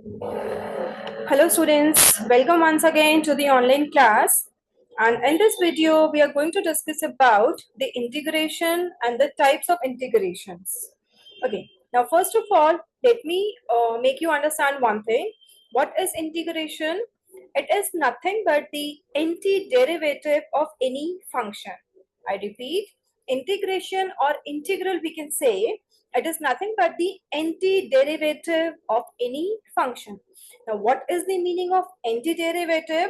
Hello students, welcome once again to the online class, and in this video we are going to discuss about the integration and the types of integrations. Okay, now first of all let me make you understand one thing. What is integration? It is nothing but the antiderivative of any function. I repeat, integration or integral we can say it is nothing but the antiderivative of any function. Now, what is the meaning of antiderivative?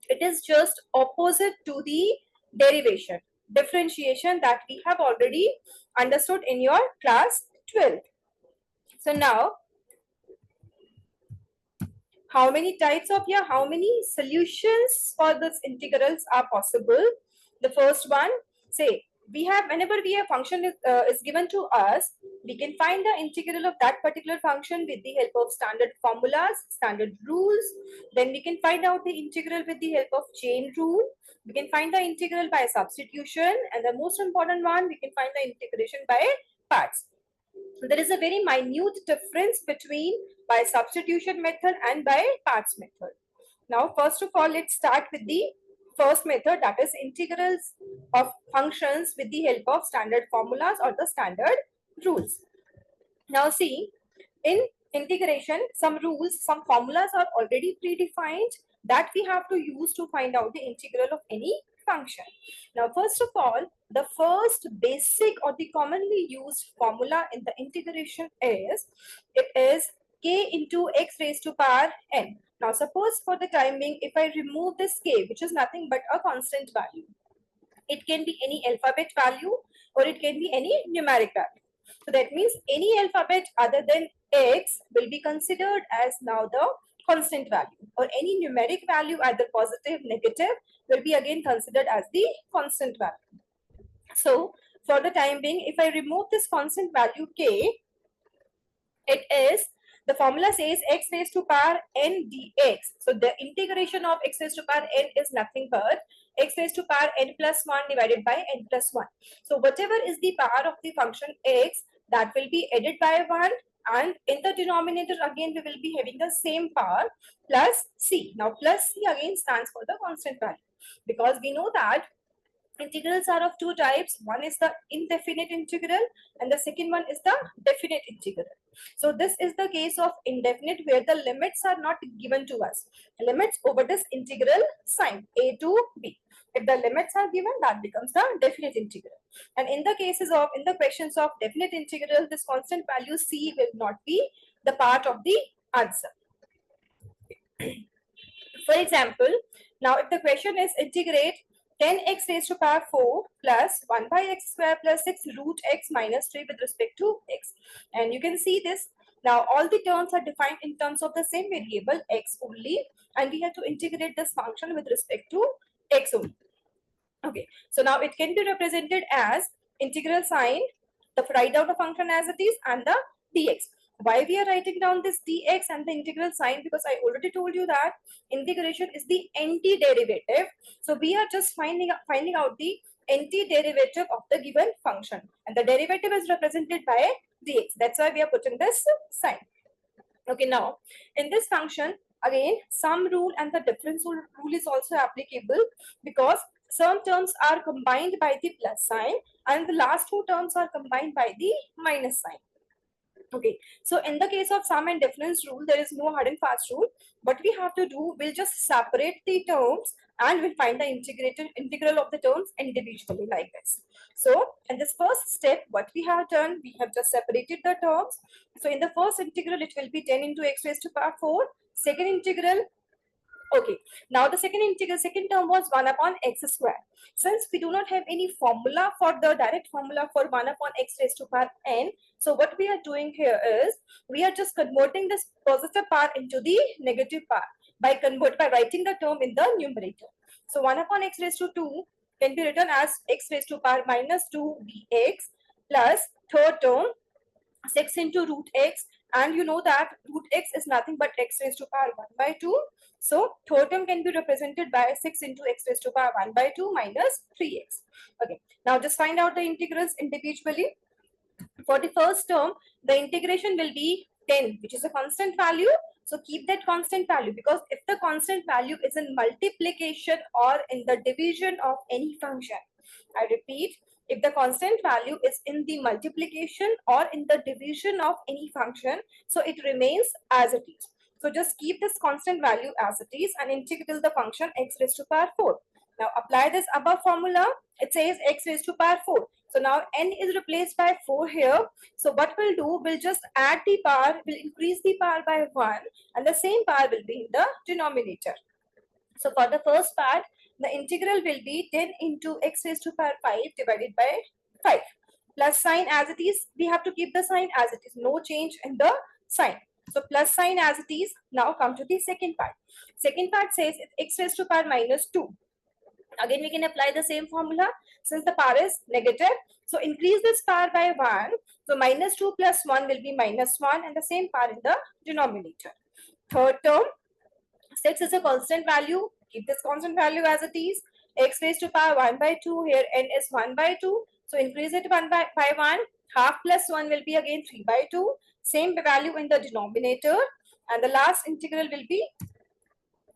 It is just opposite to the derivation, differentiation that we have already understood in your class 12. So now, how many solutions for this integrals are possible? The first one, say, whenever we have function is given to us, we can find the integral of that particular function with the help of standard formulas, standard rules. Then we can find out the integral with the help of chain rule. We can find the integral by substitution, and the most important one, we can find the integration by parts. There is a very minute difference between by substitution method and by parts method. Now, first of all, let's start with the first method, that is integrals of functions with the help of standard formulas or the standard rules. Now see, in integration, some rules, some formulas are already predefined that we have to use to find out the integral of any function. Now, first of all, the first basic or the commonly used formula in the integration is, it is k into x raised to power n. Now, suppose for the time being, if I remove this k, which is nothing but a constant value, it can be any alphabet value or it can be any numeric value. So that means any alphabet other than x will be considered as now the constant value, or any numeric value either positive, negative will be again considered as the constant value. So for the time being, if I remove this constant value k, it is, the formula says x raised to power n dx. So the integration of x raised to power n is nothing but x raised to power n plus 1 divided by n plus 1. So whatever is the power of the function x, that will be added by 1, and in the denominator again we will be having the same power plus c. Now plus c again stands for the constant value, because we know that integrals are of two types. One is the indefinite integral and the second one is the definite integral. So this is the case of indefinite, where the limits are not given to us. Limits over this integral sign a to b. If the limits are given, that becomes the definite integral. And in the questions of definite integral, this constant value c will not be the part of the answer. For example, now if the question is integrate 10x raised to power 4 plus 1 by x square plus 6 root x minus 3 with respect to x. And you can see this. Now all the terms are defined in terms of the same variable x only, and we have to integrate this function with respect to x only. Okay, so now it can be represented as integral sign, write down the function as it is, and the dx. Why we are writing down this dx and the integral sign? Because I already told you that integration is the antiderivative. So we are just finding out the antiderivative of the given function, and the derivative is represented by dx. That's why we are putting this sign. Okay, now in this function again sum rule and the difference rule is also applicable, because some terms are combined by the plus sign and the last two terms are combined by the minus sign. Okay, so in the case of sum and difference rule, there is no hard and fast rule. What we have to do, we'll just separate the terms and we'll find the integral of the terms individually like this. So in this first step, what we have done, we have just separated the terms. So in the first integral, it will be 10 into x raised to power 4. Second integral, okay, now the second term was 1 upon x square. Since we do not have any formula for the direct formula for 1 upon x raised to power n, so what we are doing here is, we are just converting this positive power into the negative power by writing the term in the numerator. So 1 upon x raised to 2 can be written as x raised to power minus 2 dx, plus third term 6 into root x, and you know that root x is nothing but x raised to power 1 by 2. So third term can be represented by 6 into x raised to power 1 by 2 minus 3x. Okay, now just find out the integrals individually. For the first term, the integration will be 10, which is a constant value, So keep that constant value, because if the constant value is in multiplication or in the division of any function, I repeat, if the constant value is in the multiplication or in the division of any function, so it remains as it is. So just keep this constant value as it is and integrate the function x raised to power 4. Now apply this above formula. It says x raised to power 4. So now n is replaced by 4 here. So what we'll do, we'll just add the power, we'll increase the power by 1, and the same power will be in the denominator. So for the first part, the integral will be 10 into x raised to power 5 divided by 5. Plus sign as it is, we have to keep the sign as it is, no change in the sign. So plus sign as it is. Now come to the second part. Second part says x raised to power minus 2. Again, we can apply the same formula since the power is negative. So increase this power by 1. So minus 2 plus 1 will be minus 1, and the same power in the denominator. Third term, 6 is a constant value. Keep this constant value as it is. X raised to power 1 by 2. Here n is 1 by 2. So increase it by 1. Half plus 1 will be again 3 by 2. Same value in the denominator. And the last integral will be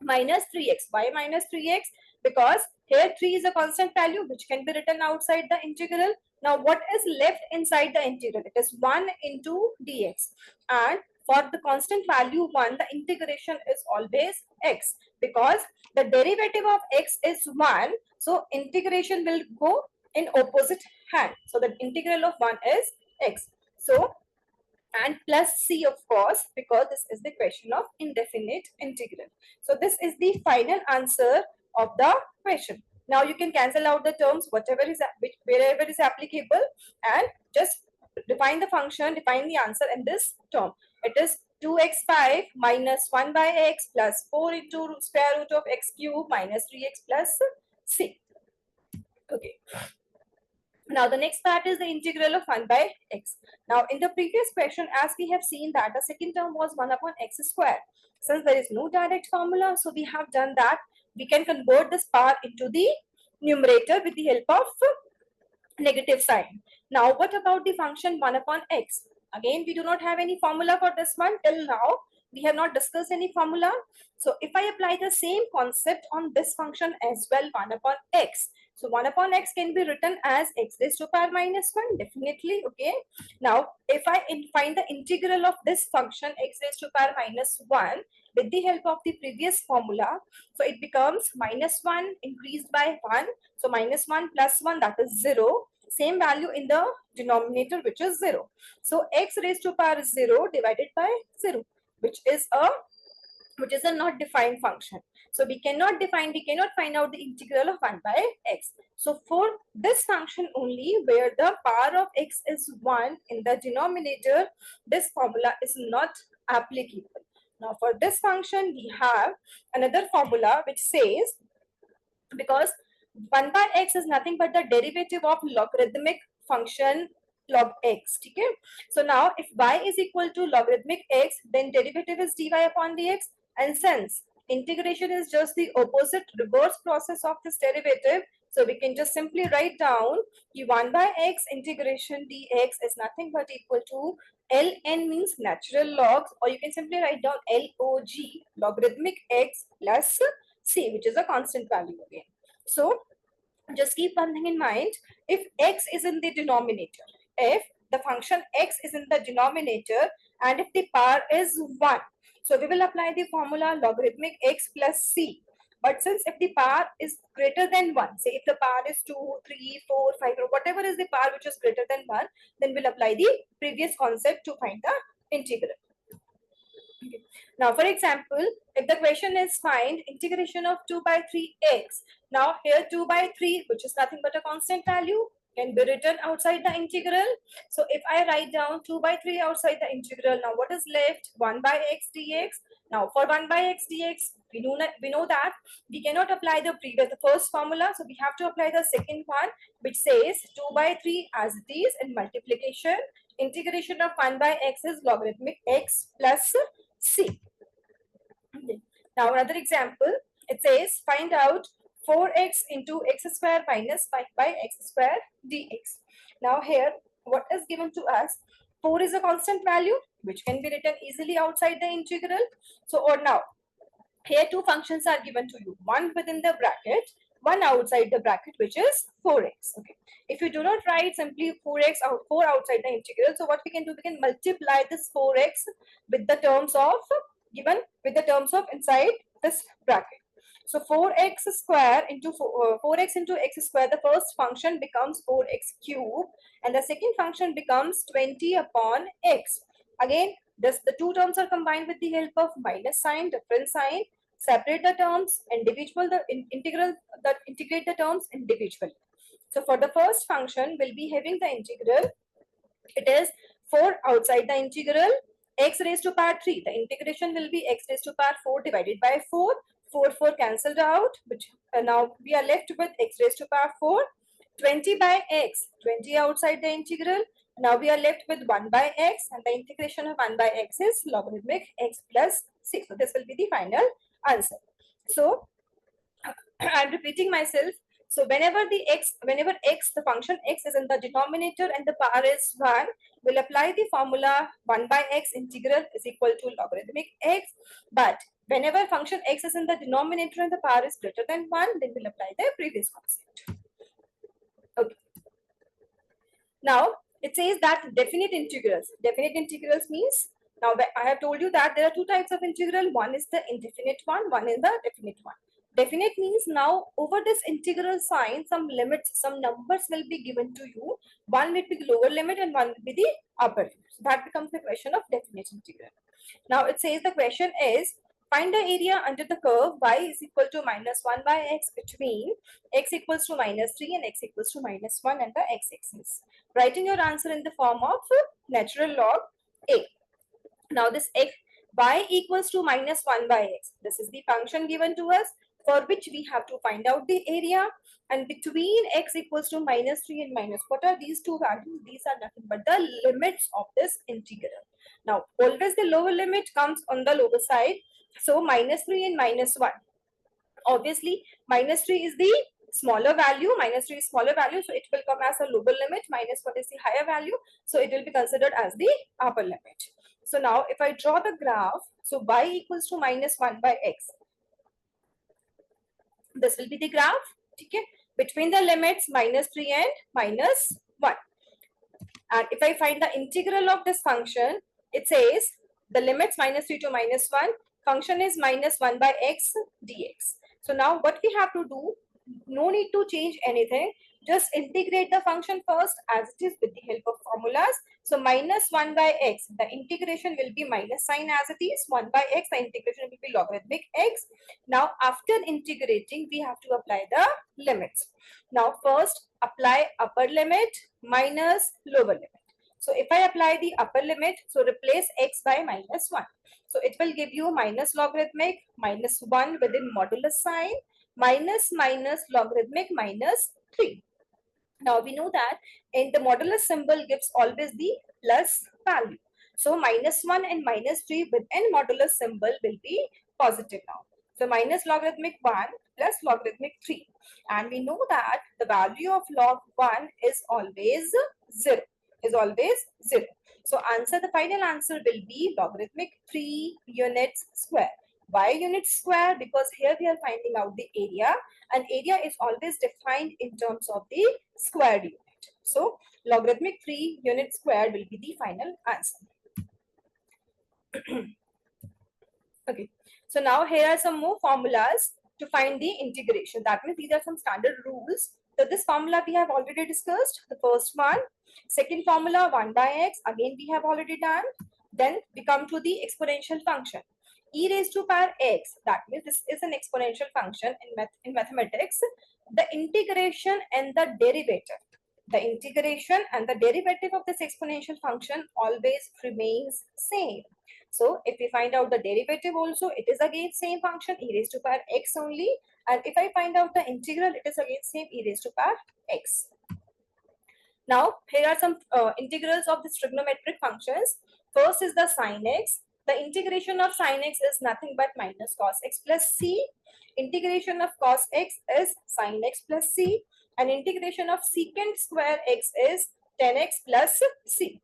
minus 3x. Why minus 3x? Because here 3 is a constant value which can be written outside the integral. Now what is left inside the integral? It is 1 into dx. And for the constant value 1, the integration is always x, because the derivative of x is 1. So integration will go in opposite hand. So the integral of 1 is x. So and plus c, of course, because this is the question of indefinite integral. So this is the final answer of the question. Now you can cancel out the terms wherever is applicable, and just define the function, define the answer in this term. It is 2x5 minus 1 by x plus 4 into square root of x cube minus 3x plus c. Okay. Now the next part is the integral of 1 by x. Now in the previous question, as we have seen that the second term was 1 upon x square. Since there is no direct formula, so we have done that. We can convert this power into the numerator with the help of negative sign. Now what about the function 1 upon x? Again, we do not have any formula for this one till now. We have not discussed any formula. So if I apply the same concept on this function as well, 1 upon x. So 1 upon x can be written as x raised to power minus 1, definitely, okay. Now, if I find the integral of this function x raised to power minus 1 with the help of the previous formula, so it becomes minus 1 increased by 1. So minus 1 plus 1, that is 0. Same value in the denominator, which is 0. So x raised to power 0 divided by 0, which is a not defined function. So we cannot find out the integral of 1 by x. So for this function only, where the power of x is 1 in the denominator, this formula is not applicable. Now for this function, we have another formula which says, because 1 by x is nothing but the derivative of logarithmic function log x. Okay? So now if y is equal to logarithmic x, then derivative is dy upon dx. And since integration is just the opposite reverse process of this derivative, so we can just simply write down 1 by x integration dx is nothing but equal to ln, means natural logs, or you can simply write down log logarithmic x plus c, which is a constant value again. So just keep one thing in mind. If x is in the denominator, if the function x is in the denominator, and if the power is 1, so we will apply the formula logarithmic x plus c. But since if the power is greater than 1, say if the power is 2, 3, 4, 5, or whatever is the power which is greater than 1, then we'll apply the previous concept to find the integral. Okay. Now, for example, if the question is find integration of 2 by 3x. Now, here 2 by 3, which is nothing but a constant value, can be written outside the integral. So, if I write down 2 by 3 outside the integral, now what is left? 1 by x dx. Now, for 1 by x dx, we know that we cannot apply the first formula. So, we have to apply the second one, which says 2 by 3 as it is in multiplication. Integration of 1 by x is logarithmic x plus c. Now another example, it says find out 4x into x square minus 5 by x square dx. Now here what is given to us? 4 is a constant value which can be written easily outside the integral. So, or now, here two functions are given to you, one within the bracket, one outside the bracket, which is 4x. Okay. If you do not write simply 4x out 4 outside the integral, so what we can do, we can multiply this 4x with the terms of given with the terms of inside this bracket. So 4x square into 4x into x square, the first function becomes 4x cube, and the second function becomes 20 upon x. Again, the two terms are combined with the help of minus sign, difference sign. Separate the terms, integrate the terms individually. So for the first function, we'll be having the integral. It is 4 outside the integral, x raised to power 3. The integration will be x raised to power 4 divided by 4. 4 cancelled out, which now we are left with x raised to power 4. 20 by x, 20 outside the integral. Now we are left with 1 by x, and the integration of 1 by x is logarithmic x plus 6. So this will be the final answer. So I'm repeating myself. So whenever the function x is in the denominator and the power is 1, we'll apply the formula 1 by x integral is equal to logarithmic x. But whenever function x is in the denominator and the power is greater than 1, then we'll apply the previous concept. Okay. Now it says that definite integrals. Definite integrals means, now I have told you that there are two types of integral. One is the indefinite one is the definite one. Definite means now over this integral sign, some limits, some numbers will be given to you. One will be the lower limit and one will be the upper limit. So that becomes the question of definite integral. Now it says the question is, find the area under the curve y is equal to minus 1 by x between x equals to minus 3 and x equals to minus 1 and the x-axis. Writing your answer in the form of natural log a. Now this y equals to minus 1 by x. This is the function given to us, for which we have to find out the area, and between x equals to minus 3 and minus, what are these two values? These are nothing but the limits of this integral. Now always the lower limit comes on the lower side, so minus 3 and minus 1. Obviously minus 3 is the smaller value, so it will come as a lower limit. Minus 1 is the higher value, so it will be considered as the upper limit. So now if I draw the graph, so y equals to minus 1 by x, this will be the graph, okay, between the limits minus 3 and minus 1. And if I find the integral of this function, it says the limits minus 3 to minus 1, function is minus 1 by x dx. So now what we have to do, no need to change anything, just integrate the function first as it is with the help of formulas. So minus 1 by x, the integration will be minus sign as it is, 1 by x, the integration will be logarithmic x. Now after integrating, we have to apply the limits. Now first apply upper limit minus lower limit. So if I apply the upper limit, so replace x by minus 1. So it will give you minus logarithmic minus 1 within modulus sign, minus minus logarithmic minus 3. Now we know that in the modulus symbol gives always the plus value. So minus 1 and minus 3 within modulus symbol will be positive now. So minus logarithmic 1 plus logarithmic 3. And we know that the value of log 1 is always 0. So the final answer will be logarithmic 3 units square. Why units square? Because here we are finding out the area, and area is always defined in terms of the squared unit. So logarithmic 3 units square will be the final answer. Okay, so now here are some more formulas to find the integration. That means these are some standard rules. So this formula we have already discussed, the first one. Second formula 1 by x, again we have already done. Then we come to the exponential function. E raised to power x, that means this is an exponential function in mathematics. The integration and the derivative. The integration and the derivative of this exponential function always remains same. So if we find out the derivative also, it is again same function, e raised to power x only. And if I find out the integral, it is again same, e raised to power x. Now here are some integrals of the trigonometric functions. First is the sine x. The integration of sine x is nothing but minus cos x plus c. Integration of cos x is sine x plus c. And integration of secant square x is 10x plus c.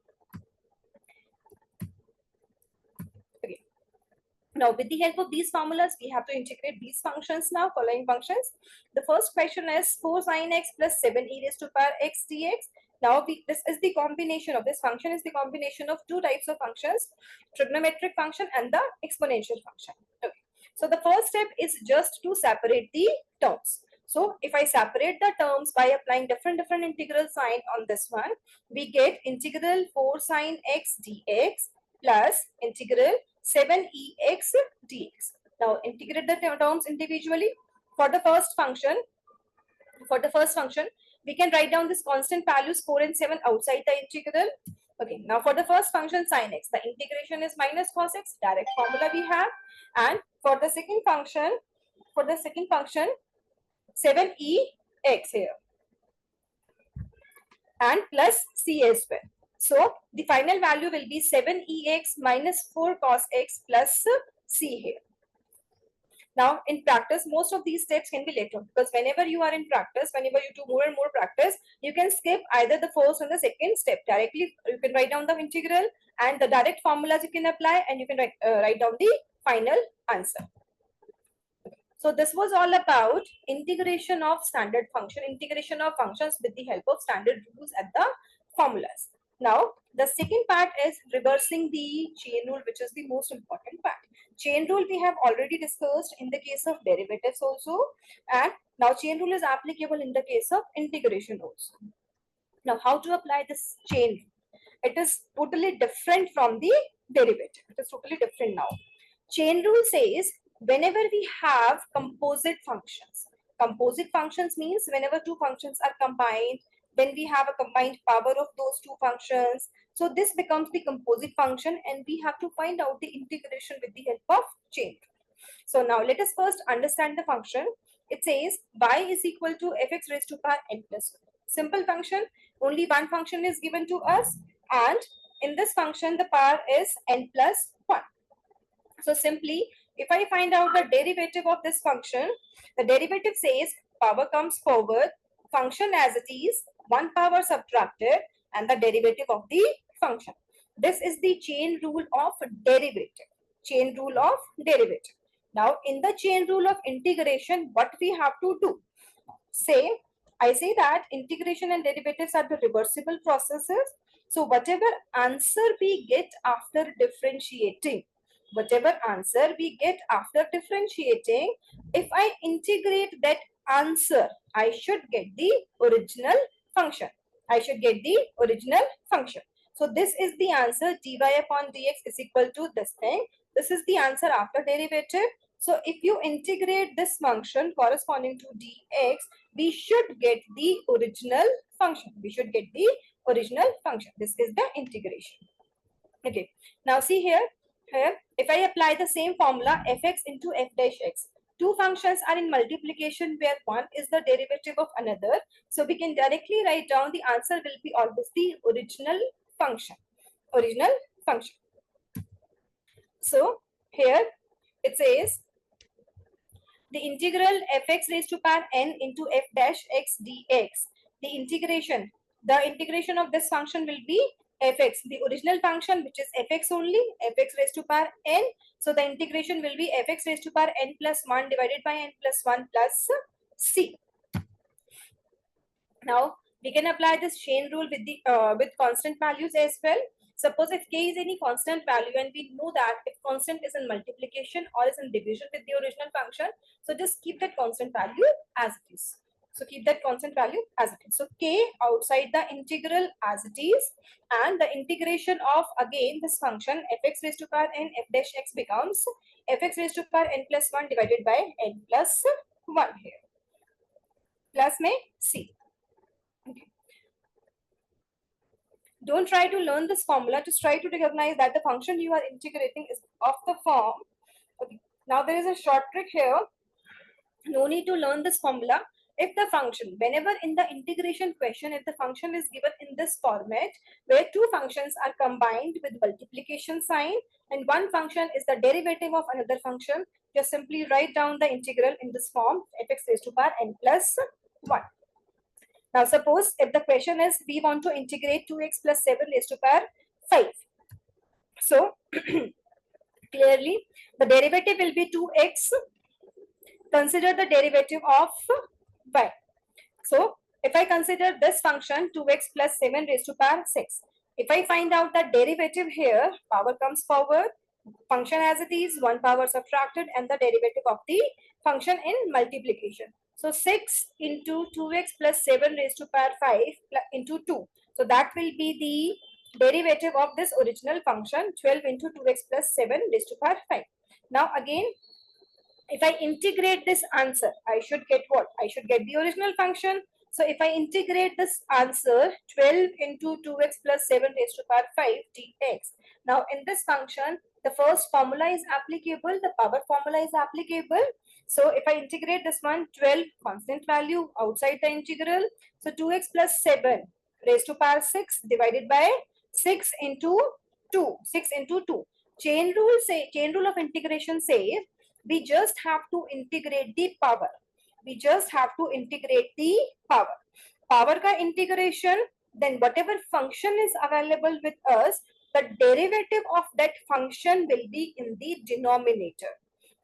Now, with the help of these formulas, we have to integrate these functions now, following functions. The first question is 4 sine x plus 7 e raised to power x dx. Now, this is the combination of this function is the combination of two types of functions, trigonometric function and the exponential function. Okay. So, the first step is just to separate the terms. So, if I separate the terms by applying different integral sign on this one, we get integral 4 sine x dx plus integral 7ex dx. Now integrate the terms individually. For the first function, we can write down this constant values 4 and 7 outside the integral. Okay, now for the first function sin x, the integration is minus cos x, direct formula we have. And for the second function, 7ex here and plus c as well. So the final value will be 7ex minus 4 cos x plus c here. Now, in practice, most of these steps can be left out because whenever you are in practice, whenever you do more and more practice, you can skip either the first and the second step. Directly, you can write down the integral and the direct formulas you can apply, and you can write down the final answer. So this was all about integration of standard function, integration of functions with the help of standard rules and the formulas. Now, the second part is reversing the chain rule, which is the most important part. Chain rule we have already discussed in the case of derivatives also, and now chain rule is applicable in the case of integration also. Now, how to apply this chain rule? It is totally different from the derivative. It is totally different now. Chain rule says whenever we have composite functions means whenever two functions are combined, then we have a combined power of those two functions. So this becomes the composite function, and we have to find out the integration with the help of chain rule. So now let us first understand the function. It says y is equal to fx raised to power n plus 1. Simple function, only one function is given to us, and in this function the power is n plus 1. So simply, if I find out the derivative of this function, the derivative says power comes forward, function as it is, one power subtracted, and the derivative of the function. This is the chain rule of derivative. Chain rule of derivative. Now, in the chain rule of integration, what we have to do? I say that integration and derivatives are the reversible processes. So, whatever answer we get after differentiating, if I integrate that answer, I should get the original function. So this is the answer, dy upon dx is equal to this thing. This is the answer after derivative. So if you integrate this function corresponding to dx, we should get the original function. This is the integration. Okay. Now see here, if I apply the same formula fx into f dash x, two functions are in multiplication where one is the derivative of another. So we can directly write down the answer will be always the original function. So here it says the integral fx raised to power n into f dash x dx. The integration of this function will be fx, the original function, which is fx only, fx raised to power n. So the integration will be fx raised to power n plus 1 divided by n plus 1 plus c. Now we can apply this chain rule with constant values as well. Suppose if k is any constant value, and we know that if constant is in multiplication or is in division with the original function, so just keep that constant value as it is. So k outside the integral as it is, and the integration of again this function fx raised to power n f dash x becomes fx raised to power n plus 1 divided by n plus 1 here. Plus में c. Okay. Don't try to learn this formula. Just try to recognize that the function you are integrating is of the form. Okay. Now there is a short trick here. No need to learn this formula. If the function, whenever in the integration question, if the function is given in this format, where two functions are combined with multiplication sign, and one function is the derivative of another function, just simply write down the integral in this form, fx raised to power n plus 1. Now suppose if the question is we want to integrate 2x plus 7 raised to power 5. So Clearly, the derivative will be 2x. Consider the derivative of y. So if I consider this function 2x plus 7 raised to power 6, if I find out the derivative here, power comes forward, function as it is, 1 power subtracted, and the derivative of the function in multiplication. So 6 into 2x plus 7 raised to power 5 into 2. So that will be the derivative of this original function, 12 into 2x plus 7 raised to power 5. Now again, if I integrate this answer, I should get what? I should get the original function. So if I integrate this answer, 12 into 2x plus 7 raised to power 5 dx. Now in this function, the first formula is applicable, the power formula is applicable. So if I integrate this one, 12 constant value outside the integral. So 2x plus 7 raised to power 6 divided by 6 into 2. 6 into 2. Chain rule of integration says we just have to integrate the power. We just have to integrate the power. Power ka integration, then whatever function is available with us, the derivative of that function will be in the denominator.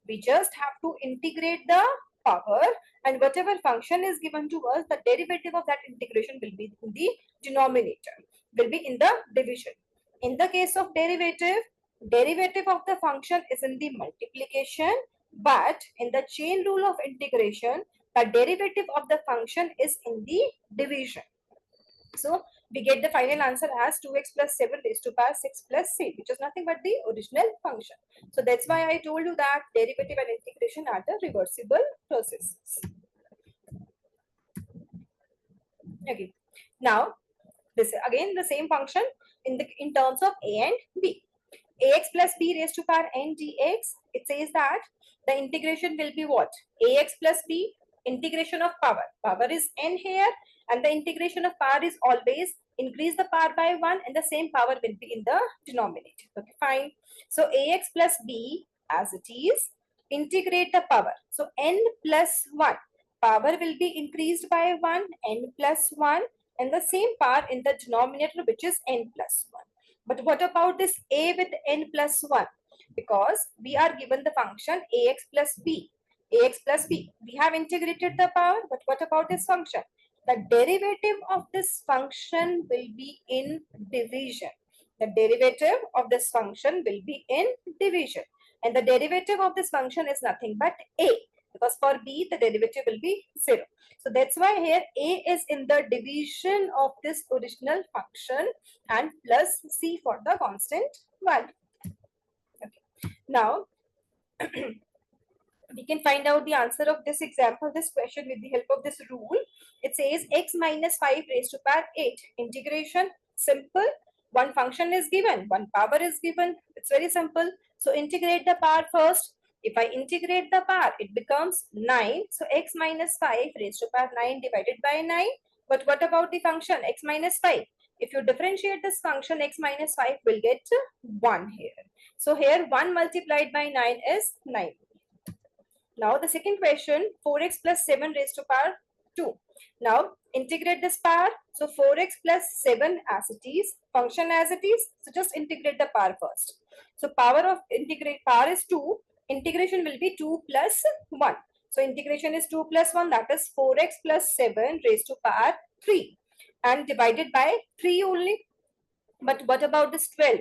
We just have to integrate the power, and whatever function is given to us, the derivative of that integration will be in the denominator, will be in the division. In the case of derivative of the function is in the multiplication, but in the chain rule of integration, the derivative of the function is in the division. So we get the final answer as 2x plus 7 raised to power 6 plus c, which is nothing but the original function. So that's why I told you that derivative and integration are the reversible processes. Okay. Now this is again the same function in terms of a and b. Ax plus b raised to power n dx. It says that the integration will be what? Ax plus b, integration of power. Power is n here, and the integration of power is always increase the power by 1, and the same power will be in the denominator. Okay, fine. So ax plus b as it is, integrate the power. So n plus 1. Power will be increased by 1, n plus 1, and the same power in the denominator, which is n plus 1. But what about this a with n plus 1? Because we are given the function ax plus b. Ax plus b. We have integrated the power, but what about this function? The derivative of this function will be in division. The derivative of this function will be in division. And the derivative of this function is nothing but a. Because for b, the derivative will be 0. So that's why here a is in the division of this original function and plus c for the constant value. Okay. Now, we can find out the answer of this example, this question with the help of this rule. It says x minus 5 raised to power 8. Integration, simple. One function is given, one power is given. It's very simple. So integrate the power first. If I integrate the power, it becomes 9. So x minus 5 raised to power 9 divided by 9. But what about the function x minus 5? If you differentiate this function, x minus 5 will get 1 here. So here 1 multiplied by 9 is 9. Now the second question, 4x plus 7 raised to power 2. Now integrate this power. So 4x plus 7 as it is, function as it is. So just integrate the power first. So power is 2. Integration will be 2 plus 1. So integration is 2 plus 1, that is 4x plus 7 raised to power 3 and divided by 3 only. But what about this 12?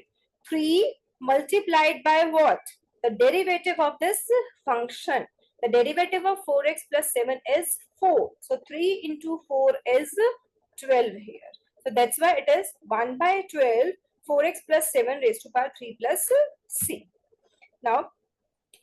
3 multiplied by what? The derivative of this function. The derivative of 4x plus 7 is 4. So 3 into 4 is 12 here. So that's why it is 1 by 12, 4x plus 7 raised to power 3 plus c. Now,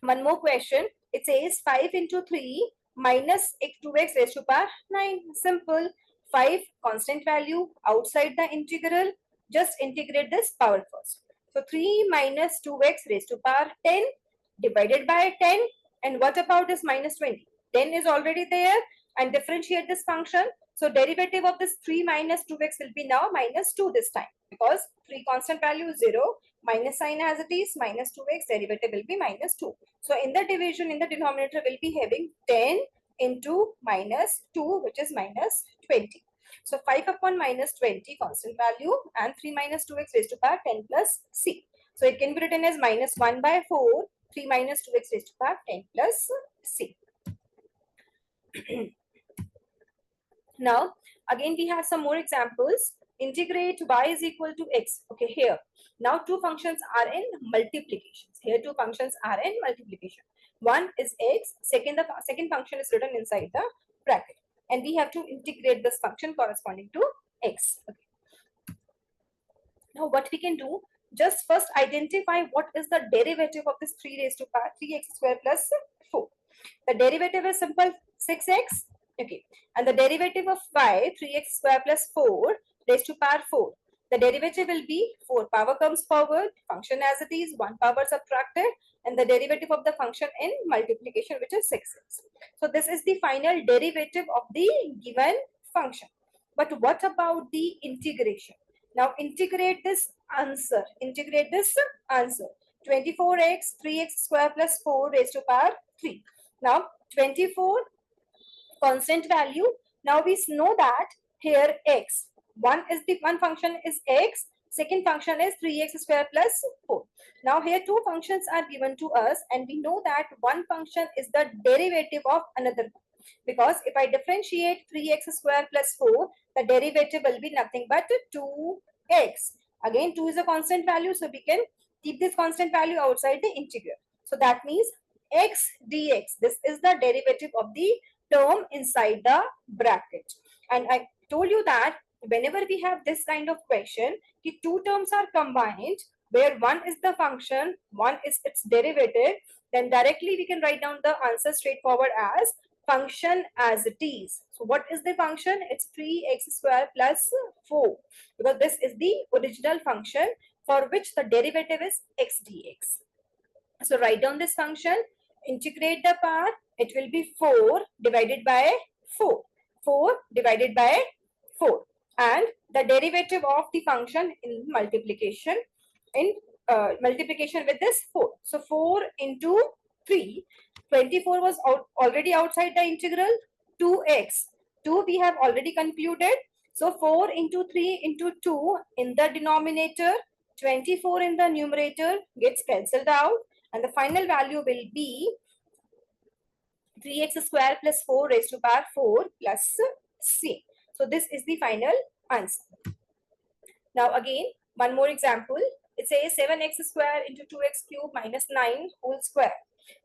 one more question. It says 5 into 3 minus 2x raised to power 9. Simple. 5 constant value outside the integral. Just integrate this power first. So 3 minus 2x raised to power 10 divided by 10. And what about this minus 20? 10 is already there, and differentiate this function. So derivative of this 3 minus 2x will be now minus 2 this time, because 3 constant value is 0, minus sign as it is, minus 2x, derivative will be minus 2. So in the division, in the denominator will be having 10 into minus 2, which is minus 20. So 5 upon minus 20 constant value, and 3 minus 2x raised to power 10 plus c. So it can be written as minus 1 by 4, 3 minus 2x raised to power 10 plus c. Now, again, we have some more examples. Integrate y is equal to x. Okay, here. Now, two functions are in multiplications. Here, two functions are in multiplication. One is x. The second function is written inside the bracket. And we have to integrate this function corresponding to x. Okay. Now, what we can do, just first identify what is the derivative of this 3 raised to power 3x square plus 4. The derivative is simple, 6x. Okay. And the derivative of y, 3x square plus 4 raised to power 4. The derivative will be 4 power comes forward, function as it is, 1 power subtracted, and the derivative of the function in multiplication, which is 6x. So this is the final derivative of the given function. But what about the integration? Now integrate this answer. Integrate this answer. 24x, 3x square plus 4 raised to power 3. Now 24 constant value. Now we know that here x. One function is x. Second function is 3x square plus 4. Now here two functions are given to us and we know that one function is the derivative of another one. Because if I differentiate 3x square plus 4, the derivative will be nothing but 2x. Again, 2 is a constant value, so we can keep this constant value outside the integral. So that means x dx. This is the derivative of the term inside the bracket. And I told you that whenever we have this kind of question, the two terms are combined, where one is the function, one is its derivative, then directly we can write down the answer straightforward as function as it is. So what is the function? It's 3x square plus 4, because this is the original function for which the derivative is x dx. So write down this function, integrate the part, it will be 4 divided by 4. 4 divided by 4. And the derivative of the function in multiplication, with this 4. So 4 into 3, 24 was already outside the integral, 2x. 2 we have already concluded. So 4 into 3 into 2 in the denominator, 24 in the numerator gets cancelled out. And the final value will be 3x square plus 4 raised to power 4 plus c. So this is the final answer. Now again, one more example. It says 7x square into 2x cube minus 9 whole square.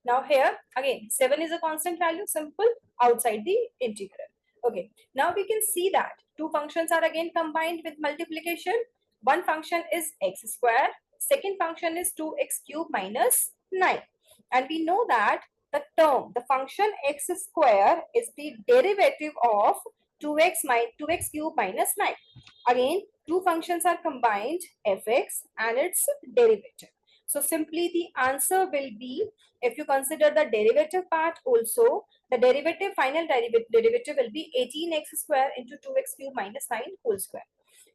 Now here again 7 is a constant value, simple, outside the integral. Okay, now we can see that two functions are again combined with multiplication. One function is x square, second function is 2x cube minus 9. And we know that the function x square is the derivative of 2x cube minus 9. Again, two functions are combined, fx and its derivative. So simply the answer will be, if you consider the derivative part also, the final derivative will be 18x square into 2x cube minus 9 whole square.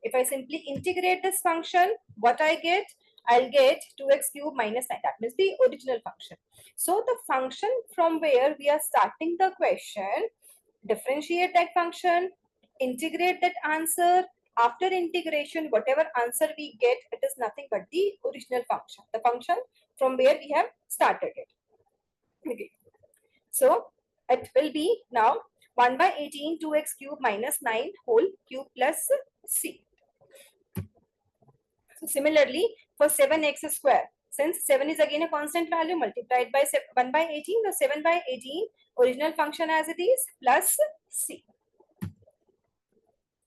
If I simply integrate this function, what I get? I'll get 2x cube minus 9. That means the original function. So the function from where we are starting the question, differentiate that function, integrate that answer. After integration, whatever answer we get, it is nothing but the original function, the function from where we have started it. Okay. So it will be now 1 by 18 2x cube minus 9 whole cube plus c. So similarly, for 7x square, since 7 is again a constant value, multiplied by 1 by 18, the 7 by 18 original function as it is plus c.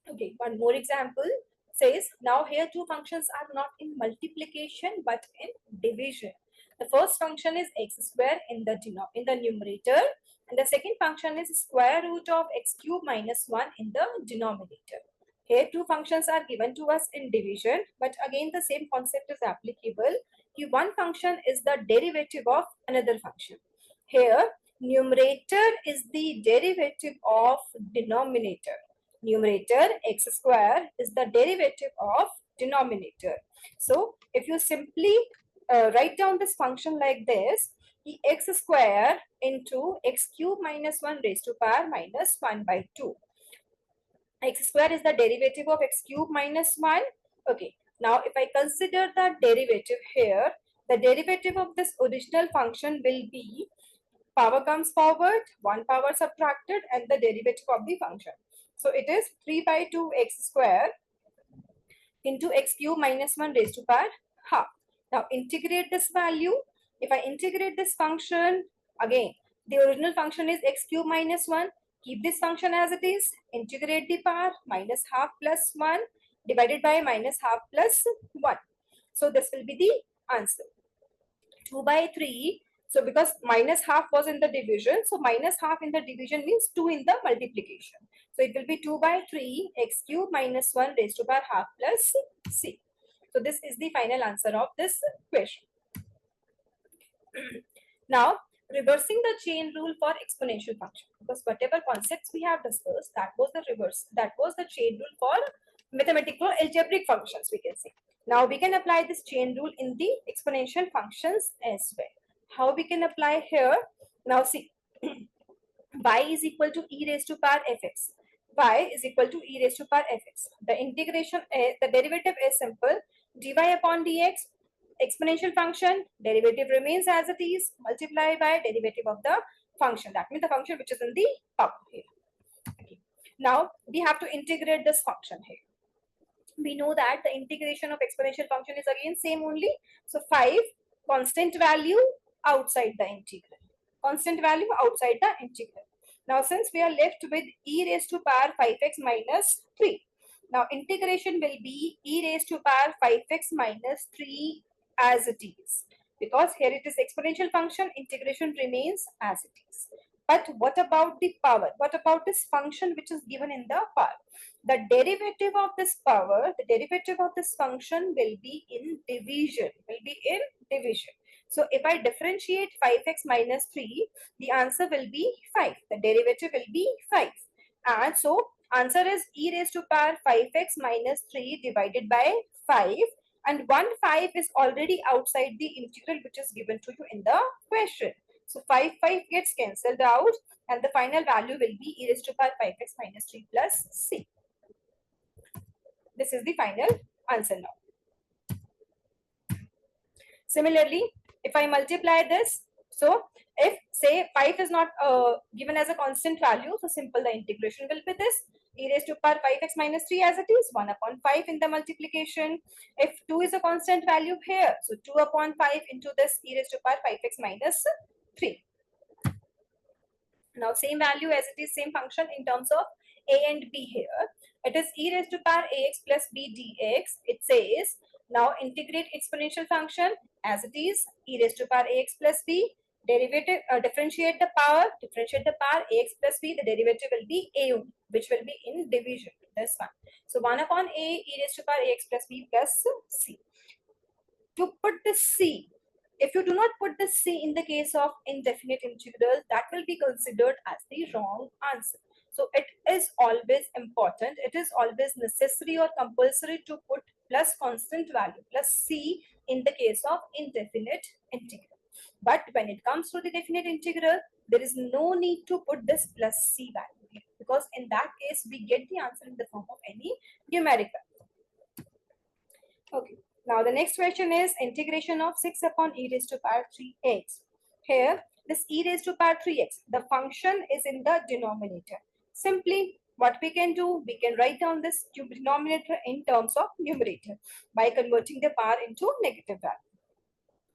Okay, one more example says, now here two functions are not in multiplication but in division. The first function is x square in the numerator, and the second function is square root of x cube minus 1 in the denominator. Here two functions are given to us in division, but again the same concept is applicable. Here one function is the derivative of another function. Here numerator is the derivative of denominator. Numerator x square is the derivative of denominator. So if you simply write down this function like this, the x square into x cube minus 1 raised to power minus 1 by 2. X square is the derivative of x cube minus 1. Okay. Now, if I consider the derivative here, the derivative of this original function will be power comes forward, 1 power subtracted, and the derivative of the function. So it is 3 by 2 x square into x cube minus 1 raised to power half. Now integrate this value. If I integrate this function, again, the original function is x cube minus 1. Keep this function as it is. Integrate the power minus half plus 1 divided by minus half plus 1. So this will be the answer. 2 by 3. So because minus half was in the division, so minus half in the division means 2 in the multiplication. So it will be 2 by 3 x cube minus 1 raised to power half plus c. So this is the final answer of this question. Now, reversing the chain rule for exponential function, because whatever concepts we have discussed, that was the chain rule for mathematical algebraic functions, we can say. Now we can apply this chain rule in the exponential functions as well. How we can apply here? Now see, y is equal to e raised to power fx. Y is equal to e raised to power fx. The integration, the derivative is simple. dy upon dx, exponential function, derivative remains as it is, multiplied by derivative of the function. That means the function which is in the power here. Okay. Now we have to integrate this function here. We know that the integration of exponential function is again same only. So 5 constant value outside the integral. Constant value outside the integral. Now since we are left with e raised to power 5x minus 3. Now integration will be e raised to power 5x minus 3 as it is. Because here it is exponential function, integration remains as it is. But what about the power? What about this function which is given in the power? The derivative of this power, the derivative of this function will be in division, So if I differentiate 5x minus 3, the answer will be 5. The derivative will be 5. And so answer is e raised to power 5x minus 3 divided by 5. And 5 is already outside the integral which is given to you in the question. So 5 gets cancelled out and the final value will be e raised to power 5x minus 3 plus c. This is the final answer now. Similarly, if I multiply this, so if say 5 is not given as a constant value, so simple the integration will be this e raised to power 5x minus 3 as it is, 1 upon 5 in the multiplication. If 2 is a constant value here, so 2 upon 5 into this e raised to power 5x minus 3. Now same value as it is, same function in terms of a and b here. It is e raised to power ax plus b dx. It says now integrate exponential function as it is, e raised to power ax plus b. Derivative, differentiate the power ax plus b. The derivative will be a only, which will be in division. This one. So 1 upon a e raised to power ax plus b plus c. To put the c, if you do not put the c in the case of indefinite integral, that will be considered as the wrong answer. So it is always important, it is always necessary or compulsory to put plus constant value plus c in the case of indefinite integral. But when it comes to the definite integral, there is no need to put this plus c value here, because in that case we get the answer in the form of any numerical. Okay. Now the next question is integration of 6 upon e raised to power 3x. Here this e raised to power 3x, the function is in the denominator. Simply what we can do, we can write down this denominator in terms of numerator by converting the power into negative value.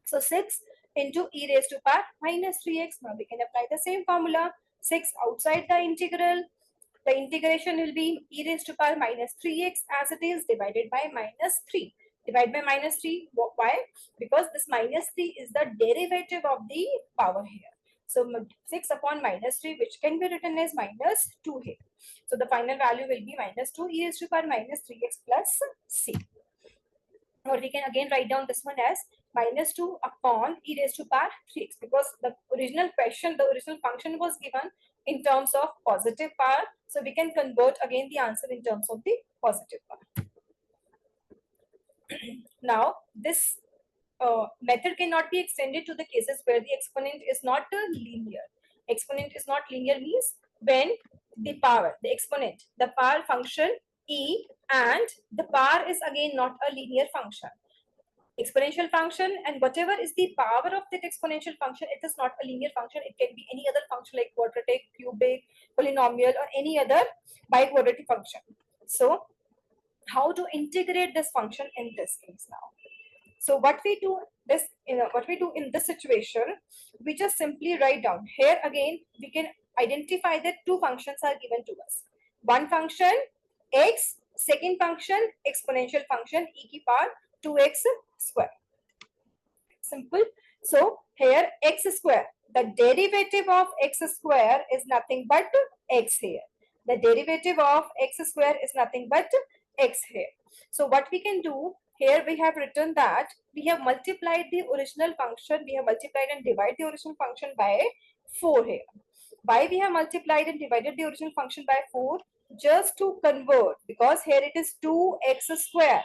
So 6 into e raised to power minus 3x. Now we can apply the same formula. 6 outside the integral. The integration will be e raised to power minus 3x as it is divided by minus 3. Divide by minus 3. Why? Because this minus 3 is the derivative of the power here. So 6 upon minus 3, which can be written as minus 2 here. So the final value will be minus 2 e raised to power minus 3x plus c. Or we can again write down this one as minus 2 upon e raised to power 3x, because the original question, the original function was given in terms of positive power. So we can convert again the answer in terms of the positive power. Now this method cannot be extended to the cases where the exponent is not linear. Exponent is not linear means when the power, the exponent, the power function e, and the power is again not a linear function. Exponential function, and whatever is the power of that exponential function, it is not a linear function. It can be any other function like quadratic, cubic, polynomial, or any other biquadratic function. So how to integrate this function in this case now? So what we do in this situation, we just simply write down here. Again, we can identify that two functions are given to us. One function x, second function exponential function e की power 2x square. Simple. So here x square, the derivative of x square is nothing but x here. The derivative of x square is nothing but x here. So what we can do here, we have written that we have multiplied the original function, we have multiplied and divided the original function by 4 here. Why we have multiplied and divided the original function by 4? Just to convert, because here it is 2x square.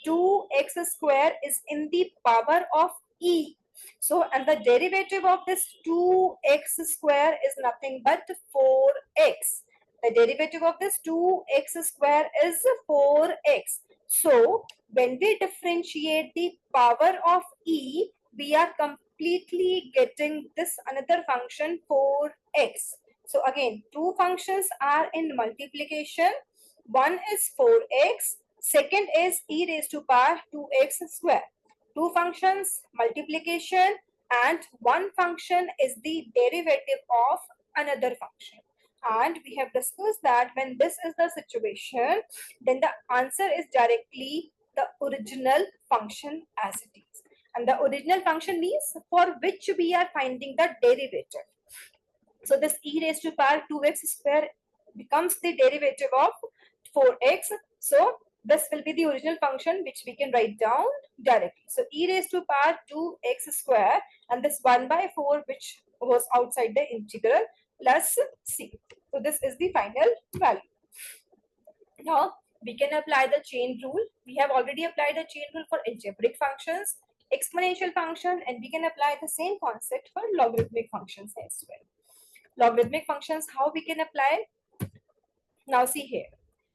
2x square is in the power of e. So, and the derivative of this 2x square is nothing but 4x. The derivative of this 2x square is 4x. So, when we differentiate the power of e, we are completely getting this another function 4x. So again, two functions are in multiplication. One is 4x, second is e raised to power 2x square. Two functions multiplication, and one function is the derivative of another function. And we have discussed that when this is the situation, then the answer is directly the original function as it is. And the original function means for which we are finding the derivative. So this e raised to power 2x square becomes the derivative of 4x. So this will be the original function which we can write down directly. So e raised to power 2x square, and this 1 by 4 which was outside the integral, plus c. So this is the final value. Now we can apply the chain rule. We have already applied the chain rule for algebraic functions, exponential function, and we can apply the same concept for logarithmic functions as well. Logarithmic functions, how we can apply? Now see here,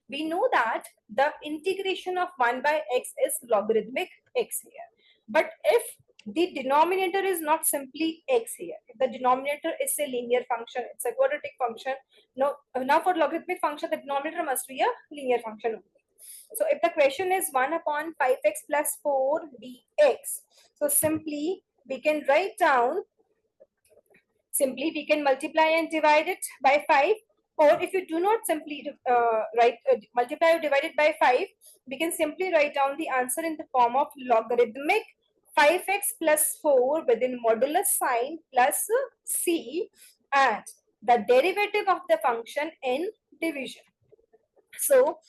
we know that the integration of 1 by x is logarithmic x here. But if the denominator is not simply x here, if the denominator is a linear function, it's a quadratic function, now for logarithmic function, the denominator must be a linear function only. So if the question is 1 upon 5x plus 4 dx, so simply we can write down, simply we can multiply and divide it by 5. Or if you do not simply multiply or divide it by 5, we can simply write down the answer in the form of logarithmic 5x plus 4 within modulus sign plus c, and the derivative of the function in division. So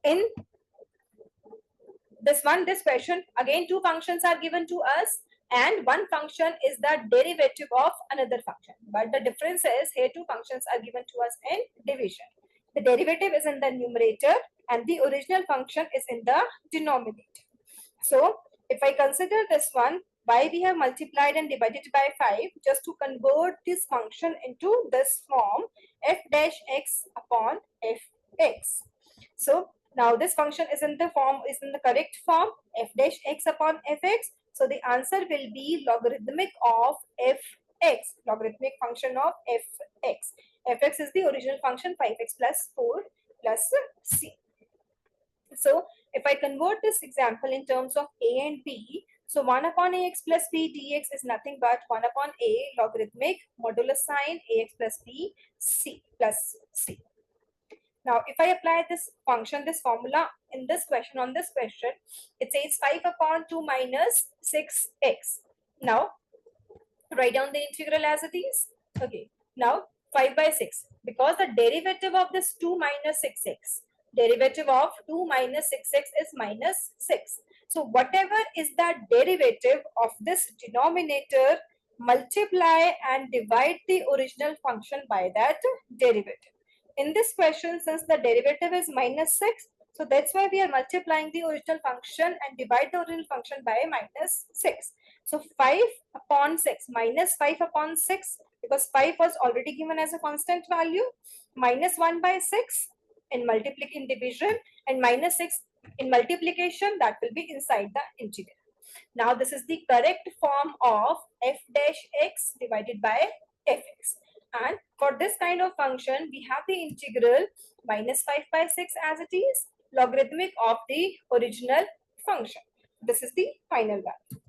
in this question, again two functions are given to us, and one function is the derivative of another function. But the difference is here two functions are given to us in division. The derivative is in the numerator and the original function is in the denominator. So if I consider this one, why we have multiplied and divided by 5, just to convert this function into this form, f dash x upon fx. So now this function is in the correct form, f dash x upon fx. So the answer will be logarithmic of fx, logarithmic function of fx. Fx is the original function 5x plus 4 plus c. So if I convert this example in terms of a and b, so 1 upon ax plus b dx is nothing but 1 upon a logarithmic modulus sign ax plus b c plus c. Now, if I apply this function, this formula in this question, on this question, it says 5 upon 2 minus 6x. Now, write down the integral as it is. Okay. Now, 5 by 6. Because the derivative of this 2 minus 6x, derivative of 2 minus 6x is minus 6. So, whatever is the derivative of this denominator, multiply and divide the original function by that derivative. In this question, since the derivative is minus 6, so that's why we are multiplying the original function and divide the original function by minus 6. So 5 upon 6 minus 5 upon 6, because 5 was already given as a constant value, minus 1 by 6 in multiplication division, and minus 6 in multiplication, that will be inside the integral. Now this is the correct form of f dash x divided by fx. And for this kind of function, we have the integral minus 5 by 6 as it is, logarithmic of the original function. This is the final value.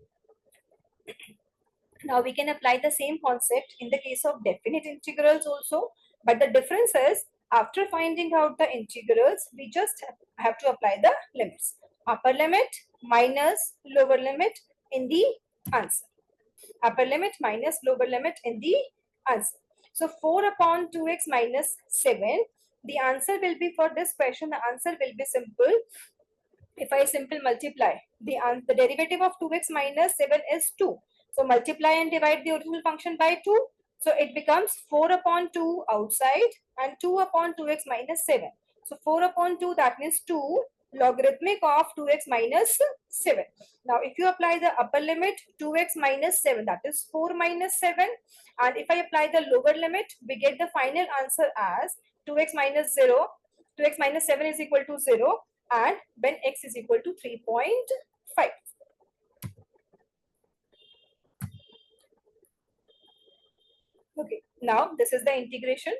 Now we can apply the same concept in the case of definite integrals also, but the difference is after finding out the integrals, we just have to apply the limits. Upper limit minus lower limit in the answer. Upper limit minus lower limit in the answer. So 4 upon 2x minus 7. The answer will be, for this question, the answer will be simple. If I simple multiply, the derivative of 2x minus 7 is 2. So multiply and divide the original function by 2. So it becomes 4 upon 2 outside and 2 upon 2x minus 7. So 4 upon 2, that means 2 logarithmic of 2x minus 7. Now if you apply the upper limit 2x minus 7, that is 4 minus 7. And if I apply the lower limit, we get the final answer as 2x minus 0. 2x minus 7 is equal to 0. And when x is equal to 3.5. Okay, now this is the integration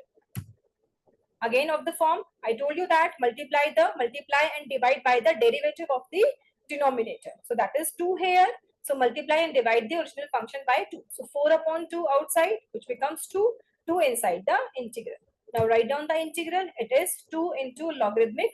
again of the form. I told you that multiply and divide by the derivative of the denominator. So that is 2 here. So multiply and divide the original function by 2. So 4 upon 2 outside, which becomes 2 inside the integral. Now write down the integral. It is 2 into logarithmic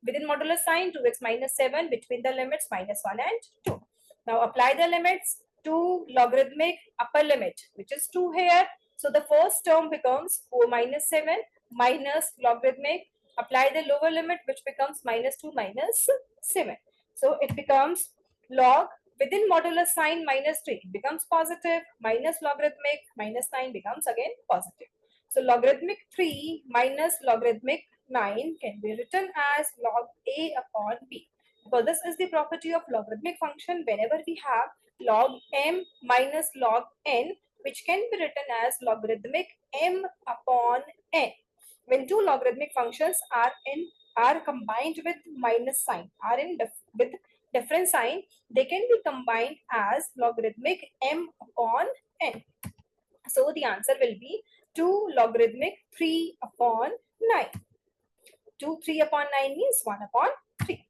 within modular sign 2x minus 7, between the limits minus 1 and 2. Now apply the limits to logarithmic upper limit, which is 2 here. So the first term becomes 4 minus 7 minus logarithmic. Apply the lower limit, which becomes minus 2 minus 7. So it becomes log within modular sign minus 3. It becomes positive, minus logarithmic minus 9 becomes again positive. So logarithmic 3 minus logarithmic 9 can be written as log a upon b. Because this is the property of logarithmic function. Whenever we have log m minus log n, which can be written as logarithmic m upon n. When two logarithmic functions are combined with minus sign, with different sign, they can be combined as logarithmic m upon n. So the answer will be 2 logarithmic 3 upon 9. 2 3 upon 9 means 1 upon 3.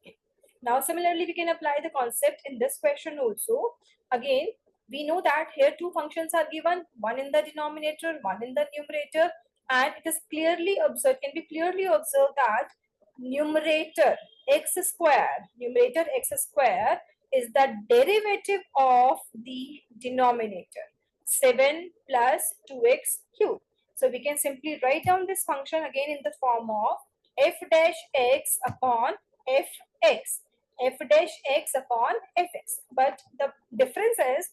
Okay. Now similarly we can apply the concept in this question also. Again, we know that here two functions are given, one in the denominator, one in the numerator, and it is clearly observed, can be clearly observed that numerator x square is the derivative of the denominator 7 plus 2x cube. So we can simply write down this function again in the form of f dash x upon fx. F dash x upon fx. But the difference is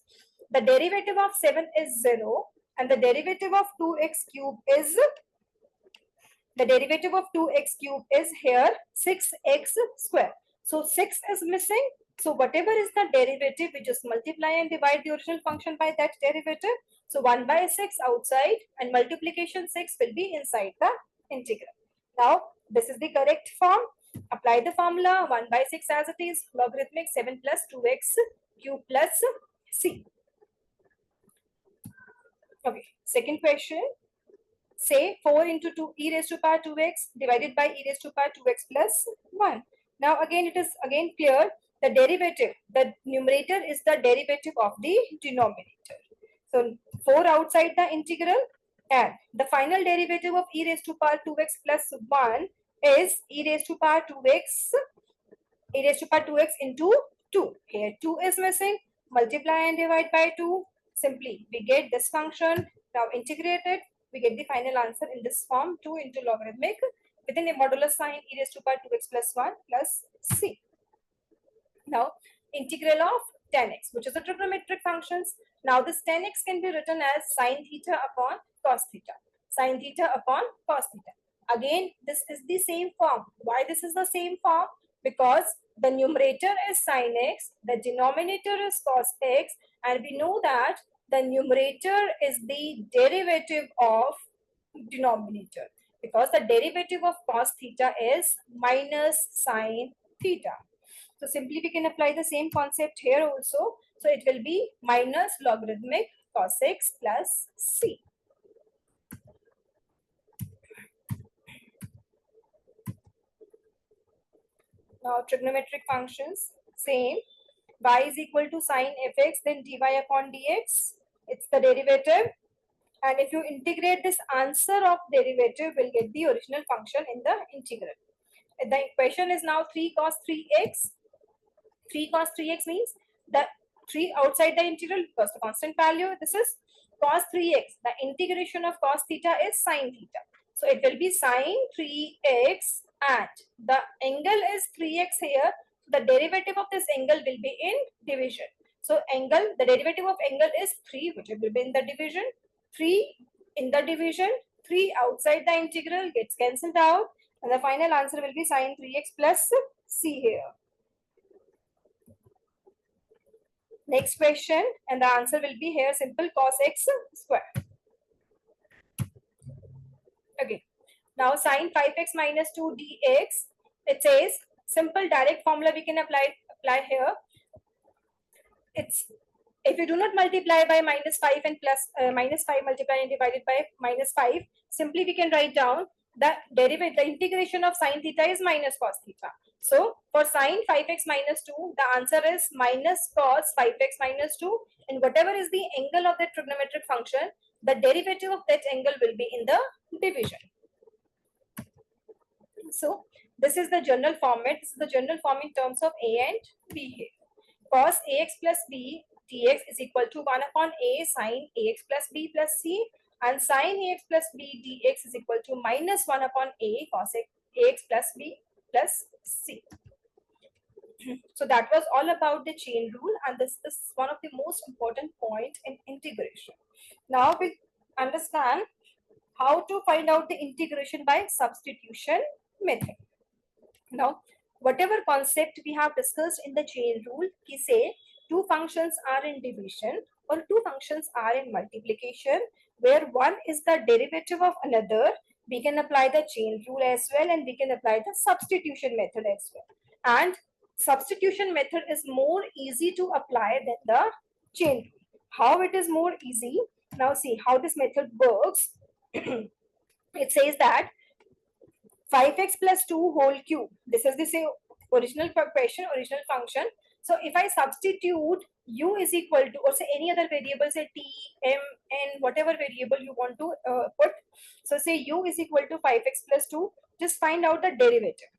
the derivative of 7 is 0 and the derivative of 2x cube is here 6x square. So 6 is missing. So whatever is the derivative, we just multiply and divide the original function by that derivative. So 1 by 6 outside and multiplication 6 will be inside the integral. Now this is the correct form. Apply the formula 1 by 6 as it is, logarithmic 7 plus 2x cube plus c. Okay, second question. Say 4 into 2 e raised to power 2x divided by e raised to power 2x plus 1. Now again it is again clear, the derivative, the numerator is the derivative of the denominator. So 4 outside the integral and the final derivative of e raised to power 2x plus 1 is e raised to power 2x into 2. Here 2 is missing. Multiply and divide by 2. Simply we get this function. Now integrate it. We get the final answer in this form, 2 into logarithmic within a modular sign e raised to power 2x plus 1 plus c. Now integral of tan x, which is a trigonometric functions. Now this tan x can be written as sine theta upon cos theta. Sine theta upon cos theta. Again, this is the same form. Why this is the same form? Because the numerator is sine x, the denominator is cos x, and we know that the numerator is the derivative of denominator. because the derivative of cos theta is minus sine theta. So simply we can apply the same concept here also. So it will be minus logarithmic cos x plus c. Now trigonometric functions, same. Y is equal to sine fx, then dy upon dx. It's the derivative. And if you integrate this answer of derivative, we'll get the original function in the integral. The equation is now 3 cos 3x. 3 cos 3x means the 3 outside the integral because the constant value. This is cos 3x. The integration of cos theta is sine theta. So it will be sine 3x and the angle is 3x here. The derivative of this angle will be in division. So angle, the derivative of angle is 3, which will be in the division. 3 in the division, 3 outside the integral gets cancelled out. And the final answer will be sine 3x plus c here. Next question, and the answer will be here simple cos x square. Okay. Now sine 5x minus 2 dx. It says simple direct formula we can apply here. It's if you do not multiply by minus 5 and plus minus 5 multiplied and divided by minus 5, simply we can write down the derivative, the integration of sine theta is minus cos theta. So for sine 5x minus 2, the answer is minus cos 5x minus 2, and whatever is the angle of the trigonometric function, the derivative of that angle will be in the division. So this is the general format. This is the general form in terms of a and b here. Cos ax plus b dx is equal to 1 upon a sine ax plus b plus c, and sine ax plus b dx is equal to minus 1 upon a cos ax plus b plus c. So that was all about the chain rule, and this is one of the most important point in integration. Now we understand how to find out the integration by substitution method. Now, whatever concept we have discussed in the chain rule, we say two functions are in division or two functions are in multiplication, where one is the derivative of another, we can apply the chain rule as well, and we can apply the substitution method as well. And substitution method is more easy to apply than the chain rule. How it is more easy? Now see how this method works. It says that 5x plus 2 whole cube. This is the original question, original function. So if I substitute u is equal to, or say any other variable, say t, m, n, whatever variable you want to put. So say u is equal to 5x plus 2. Just find out the derivative.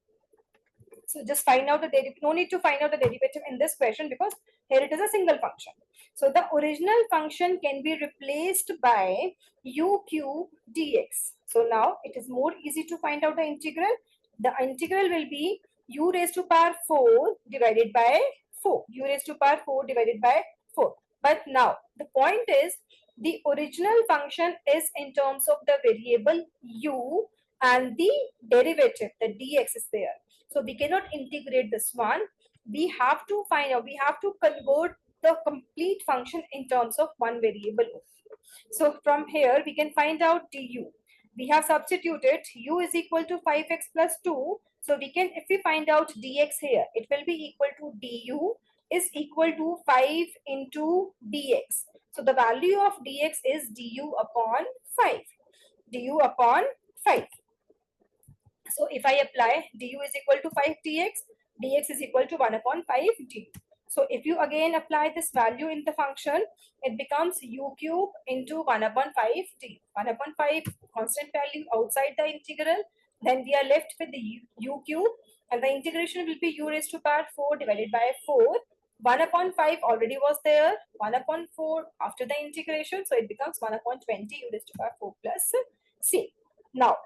So just find out the derivative. No need to find out the derivative in this question because here it is a single function. So the original function can be replaced by u cube dx. So now it is more easy to find out the integral. The integral will be u raised to power 4 divided by 4. U raised to power 4 divided by 4. But now the point is the original function is in terms of the variable u and the derivative, the dx is there. So we cannot integrate this one. We have to find out, we have to convert the complete function in terms of one variable. So from here we can find out du. We have substituted u is equal to 5x plus 2. So we can, if we find out dx here, it will be equal to du is equal to 5 into dx. So the value of dx is du upon 5. Du upon 5. So if I apply du is equal to 5 dx, dx is equal to 1 upon 5 du. So if you again apply this value in the function, it becomes u cube into 1 upon 5 d. 1 upon 5 constant value outside the integral. Then we are left with the u cube, and the integration will be u raised to power 4 divided by 4. 1 upon 5 already was there. 1 upon 4 after the integration. So it becomes 1 upon 20 u raised to power 4 plus c. Now,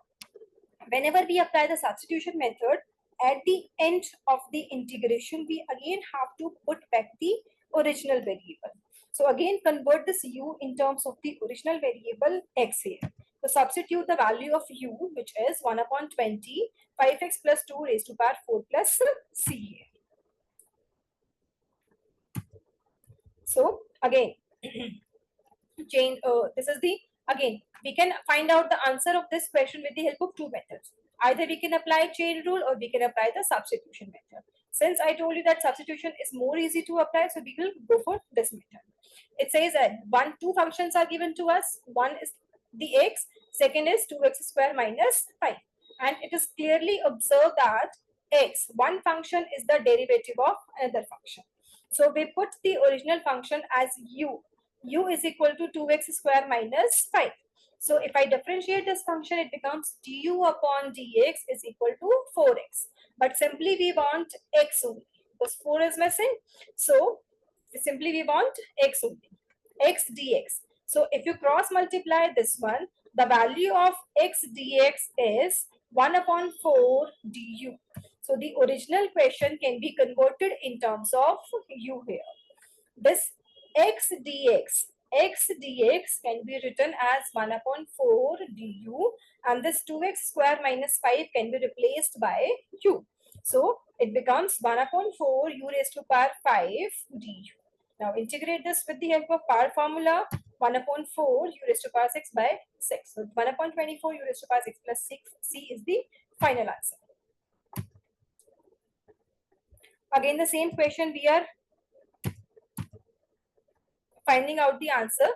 whenever we apply the substitution method, at the end of the integration, we again have to put back the original variable. So again, convert this u in terms of the original variable x here. So substitute the value of u, which is 1 upon 20, 5x plus 2 raised to power 4 plus c here. So again, change. This is the Again, we can find out the answer of this question with the help of two methods. Either we can apply chain rule or we can apply the substitution method. Since I told you that substitution is more easy to apply, so we will go for this method. It says that two functions are given to us. One is the x, second is 2x square minus 5. And it is clearly observed that one function is the derivative of another function. So we put the original function as u is equal to 2x square minus 5. So if I differentiate this function, it becomes du upon dx is equal to 4x. But simply we want x only because 4 is missing. So simply we want x only, x dx. So if you cross multiply this one, the value of x dx is 1 upon 4 du. So the original question can be converted in terms of u here. This x dx can be written as 1 upon 4 du, and this 2x square minus 5 can be replaced by u. So it becomes 1 upon 4 u raised to power 5 du. Now integrate this with the help of power formula. 1 upon 4 u raised to power 6 by 6. So 1 upon 24 u raised to power 6 plus 6. C is the final answer. Again, the same question we are finding out the answer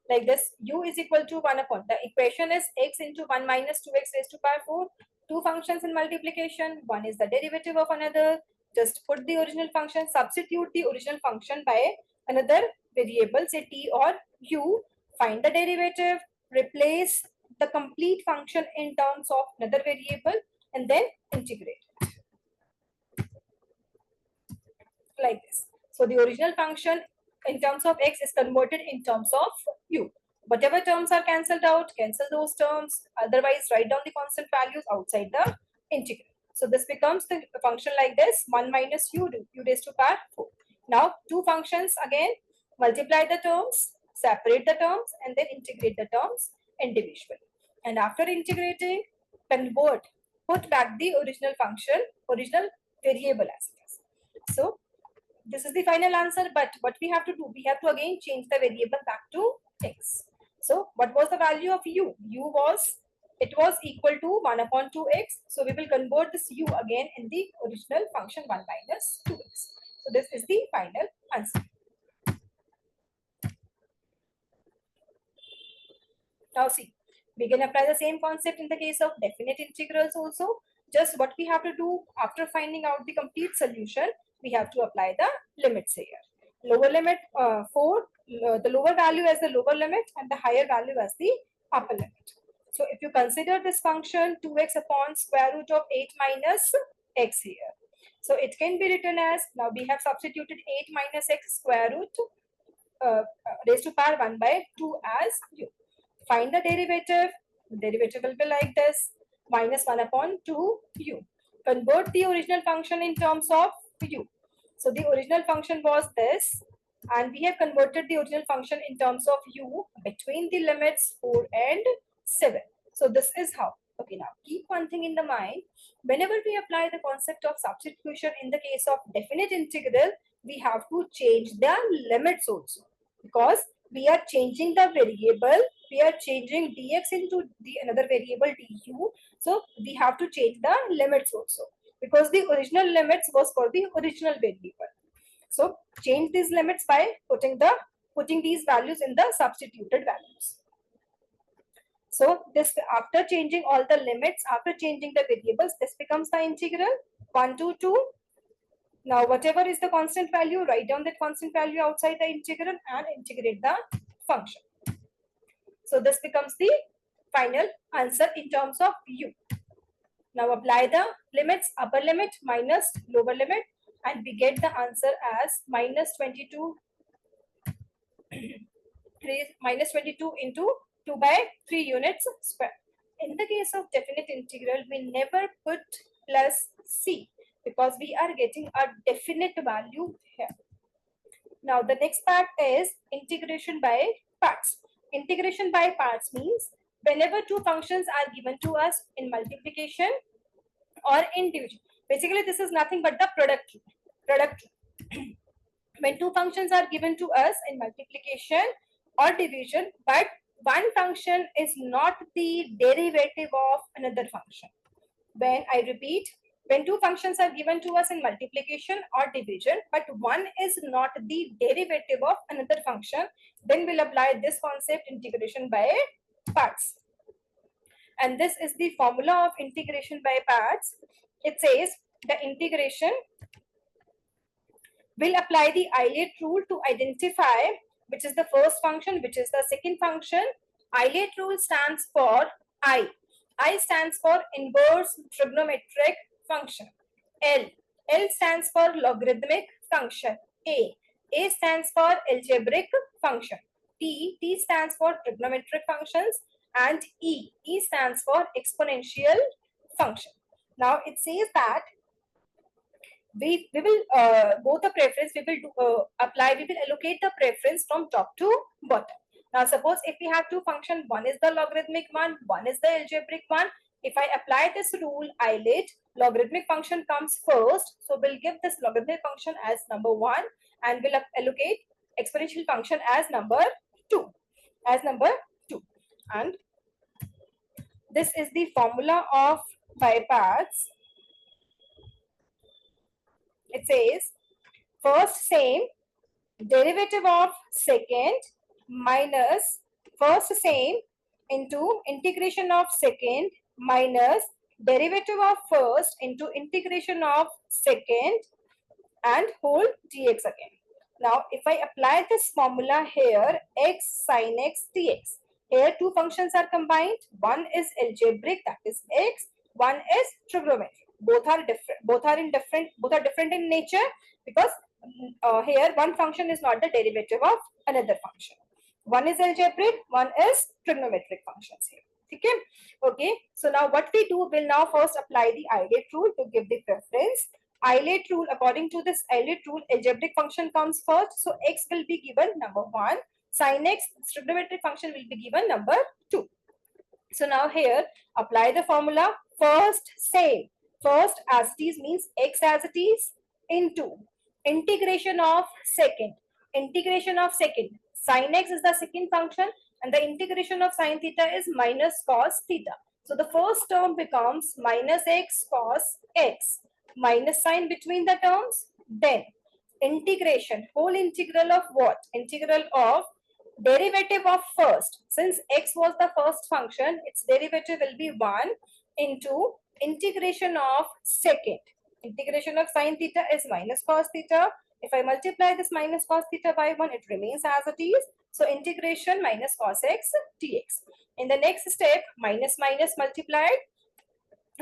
like this. U is equal to 1 upon, the equation is x into 1 minus 2x raised to power 4. Two functions in multiplication. One is the derivative of another. Just put the original function, substitute the original function by another variable, say t or u. Find the derivative, replace the complete function in terms of another variable, and then integrate like this. So the original function in terms of x is converted in terms of u. Whatever terms are cancelled out, cancel those terms. Otherwise, write down the constant values outside the integral. So this becomes the function like this: 1 minus u raised to power 4. Now two functions, again multiply the terms, separate the terms, and then integrate the terms individually. And after integrating, convert, put back the original function, original variable as it is. So this is the final answer, but what we have to do, we have to again change the variable back to x. So what was the value of u? It was equal to 1 upon 2x. So we will convert this u again in the original function 1 minus 2x. So this is the final answer. Now see, we can apply the same concept in the case of definite integrals also. Just what we have to do after finding out the complete solution, we have to apply the limits here. Lower limit 4, the lower value as the lower limit and the higher value as the upper limit. So if you consider this function 2x upon square root of 8 minus x here. So it can be written as, now we have substituted 8 minus x square root raised to power 1 by 2 as u. Find the derivative. The derivative will be like this: minus 1 upon 2 u. Convert the original function in terms of u. So the original function was this, and we have converted the original function in terms of u between the limits 4 and 7. So this is how. Okay, now keep one thing in the mind. Whenever we apply the concept of substitution in the case of definite integral, we have to change the limits also, because we are changing the variable, we are changing dx into the another variable du. So we have to change the limits also, because the original limits was for the original variable. So change these limits by putting these values in the substituted values. So this, after changing all the limits, after changing the variables, this becomes the integral 1 to 2. Now whatever is the constant value, write down that constant value outside the integral and integrate the function. So this becomes the final answer in terms of u. Now apply the limits, upper limit minus lower limit, and we get the answer as minus 22 minus 22 into 2 by 3 units square. In the case of definite integral, we never put plus c, because we are getting a definite value here. Now the next part is integration by parts. Integration by parts means whenever two functions are given to us in multiplication or in division. Basically, this is nothing but the product rule. When two functions are given to us in multiplication or division, but one function is not the derivative of another function. When I repeat, when two functions are given to us in multiplication or division, but one is not the derivative of another function, then we'll apply this concept, integration by parts. And this is the formula of integration by parts. It says the integration will apply the eyelet rule to identify which is the first function, which is the second function. Eyelet rule stands for I. I stands for inverse trigonometric function. L. L stands for logarithmic function. A. A stands for algebraic function. T. T stands for trigonometric functions. And E. E stands for exponential function. Now it says that we will go the preference, we will allocate the preference from top to bottom. Now suppose if we have two functions, one is the logarithmic one is the algebraic one. If I apply this rule eyelet, logarithmic function comes first, so we'll give this logarithmic function as number 1 and we'll allocate exponential function as number 2 and this is the formula of by parts. It says first same derivative of second minus first same into integration of second minus derivative of first into integration of second and whole dx again. Now if I apply this formula here, x sin x dx, here two functions are combined. One is algebraic, that is x, one is trigonometric. Both are different in nature, because here one function is not the derivative of another function. One is algebraic, one is trigonometric functions here. Okay, so now what we do, will now first apply the eyelet rule to give the preference. Eyelet rule, according to this eyelet rule, algebraic function comes first, so x will be given number 1, sin x trigonometric function will be given number 2. So now here apply the formula. First same, first as it is means x as it is, into integration of second, sin x is the second function and the integration of sin theta is minus cos theta. So the first term becomes minus x cos x, minus sign between the terms, then integration, whole integral of what? Integral of derivative of first. Since x was the first function, its derivative will be 1 into integration of second. Integration of sin theta is minus cos theta. If I multiply this minus cos theta by 1, it remains as it is. So integration minus cos x dx. In the next step, minus minus multiplied,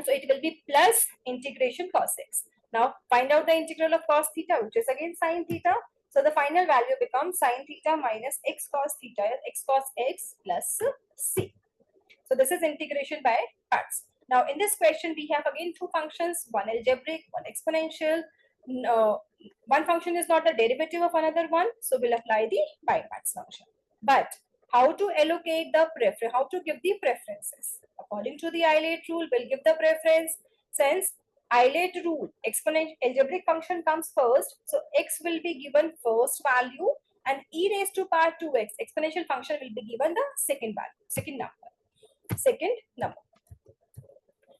so it will be plus integration cos x. Now find out the integral of cos theta, which is again sin theta. So the final value becomes sin theta minus x cos theta, x cos x plus c. So this is integration by parts. Now in this question we have again two functions, one algebraic, one exponential. One function is not the derivative of another one, so we'll apply the by parts function. But how to allocate the preference, how to give the preferences? According to the eyelet rule, we'll give the preference. Since eyelet rule, exponential algebraic function comes first, so x will be given first value and e raised to power 2x exponential function will be given the second value, second number.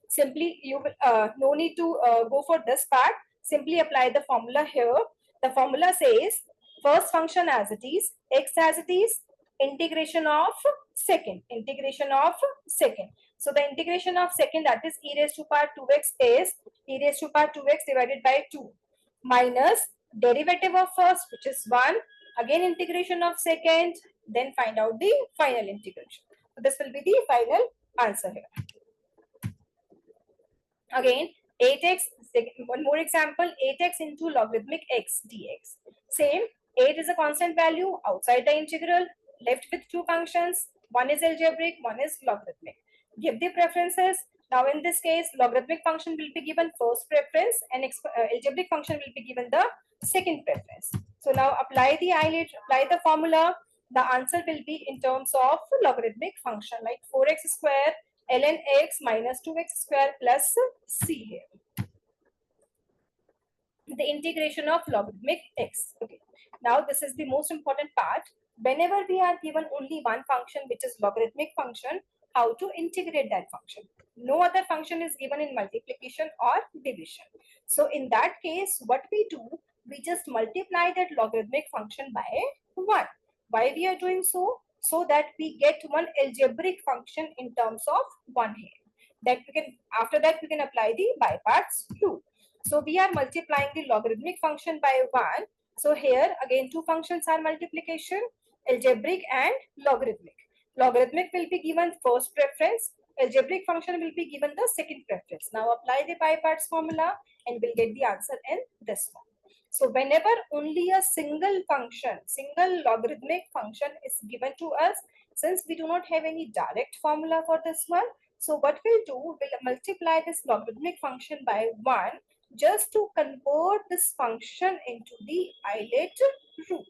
Simply you will no need to go for this part. Simply apply the formula here. The formula says first function as it is, x as it is, integration of second. So the integration of second, that is e raised to power 2x, is e raised to power 2x divided by 2 minus derivative of first, which is 1, again integration of second, then find out the final integration. So this will be the final answer here. Again 8x, one more example, 8x into logarithmic x dx. Same, 8 is a constant value outside the integral, left with two functions, one is algebraic, one is logarithmic. Give the preferences. Now in this case, logarithmic function will be given first preference and algebraic function will be given the second preference. So now apply the eyelet, apply the formula. The answer will be in terms of logarithmic function, like 4x square ln x minus 2x square plus c here. The integration of logarithmic x. Okay. Now this is the most important part. Whenever we are given only one function, which is logarithmic function, how to integrate that function. No other function is given in multiplication or division. So in that case, what we do, we just multiply that logarithmic function by 1. Why we are doing so? So that we get one algebraic function in terms of 1 here. That we can, after that we can apply the by parts rule. So we are multiplying the logarithmic function by 1. So here again two functions are multiplication, algebraic and logarithmic. Logarithmic will be given first preference, algebraic function will be given the second preference. Now apply the by parts formula and we'll get the answer in this form. So whenever only a single function, single logarithmic function is given to us, since we do not have any direct formula for this one, so what we'll do, we'll multiply this logarithmic function by 1 just to convert this function into the Euler rule.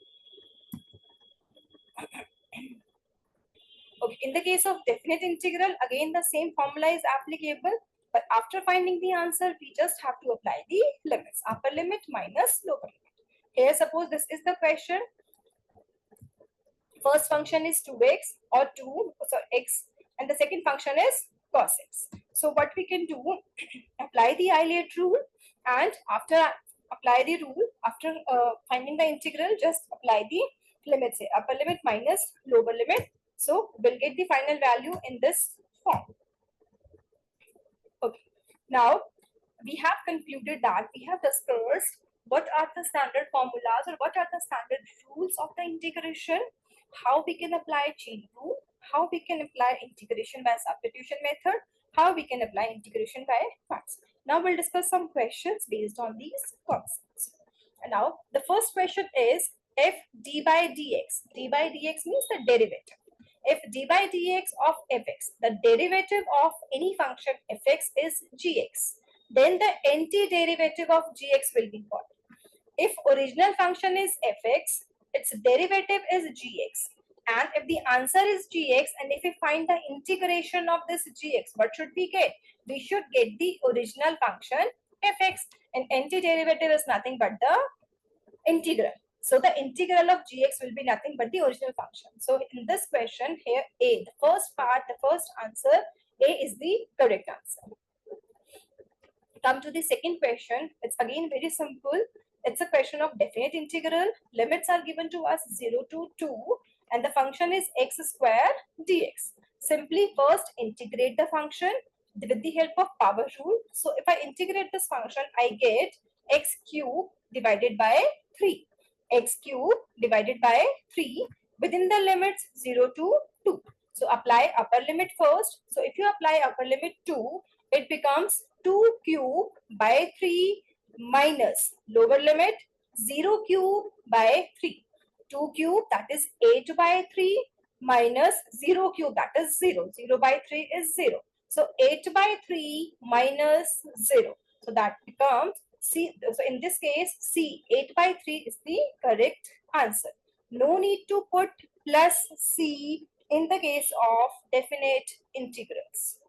Okay, in the case of definite integral, again the same formula is applicable, but after finding the answer, we just have to apply the limits, upper limit minus lower limit. Here, suppose this is the question. First function is 2x or 2, so x, and the second function is cos x. So what we can do, apply the Euler rule, and after apply the rule, after finding the integral, just apply the limits, say upper limit minus lower limit. So we'll get the final value in this form. Okay. Now we have concluded that we have discussed what are the standard formulas or what are the standard rules of the integration, how we can apply chain rule, how we can apply integration by substitution method, how we can apply integration by parts. Now we'll discuss some questions based on these concepts. And now the first question is, if d by dx, d by dx means the derivative. If d by dx of fx, the derivative of any function fx is gx, then the antiderivative of gx will be what? If original function is fx, its derivative is gx. And if the answer is gx, and if we find the integration of this gx, what should we get? We should get the original function fx, and antiderivative is nothing but the integral. So the integral of gx will be nothing but the original function. So in this question here, A, the first part, the first answer, A is the correct answer. Come to the second question. It's again very simple. It's a question of definite integral. Limits are given to us 0 to 2 and the function is x square dx. Simply first integrate the function with the help of power rule. So if I integrate this function, I get x cube divided by 3. X cube divided by 3 within the limits 0 to 2. So apply upper limit first. So if you apply upper limit 2, it becomes 2 cube by 3 minus lower limit 0 cube by 3. 2 cube, that is 8 by 3 minus 0 cube, that is 0. 0 by 3 is 0. So 8 by 3 minus 0. So that becomes C. So in this case, C, 8 by 3 is the correct answer. No need to put plus C in the case of definite integrals.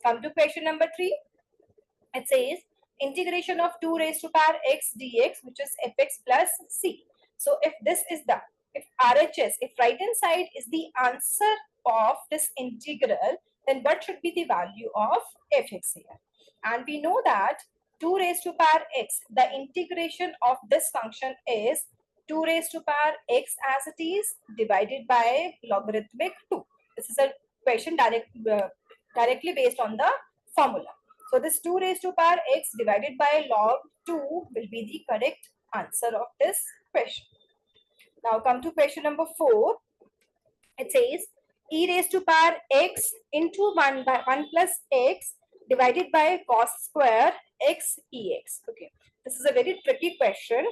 Come to question number 3. It says integration of 2 raised to power x dx, which is fx plus c. So if this is the, if RHS, if right hand side is the answer of this integral, then what should be the value of fx here? And we know that 2 raised to power x, the integration of this function is 2 raised to power x as it is divided by logarithmic 2. This is a question directly based on the formula. So this 2 raised to power x divided by log 2 will be the correct answer of this question. Now come to question number 4. It says e raised to power x into 1 by 1 plus x divided by cos square x ex. Okay, this is a very tricky question.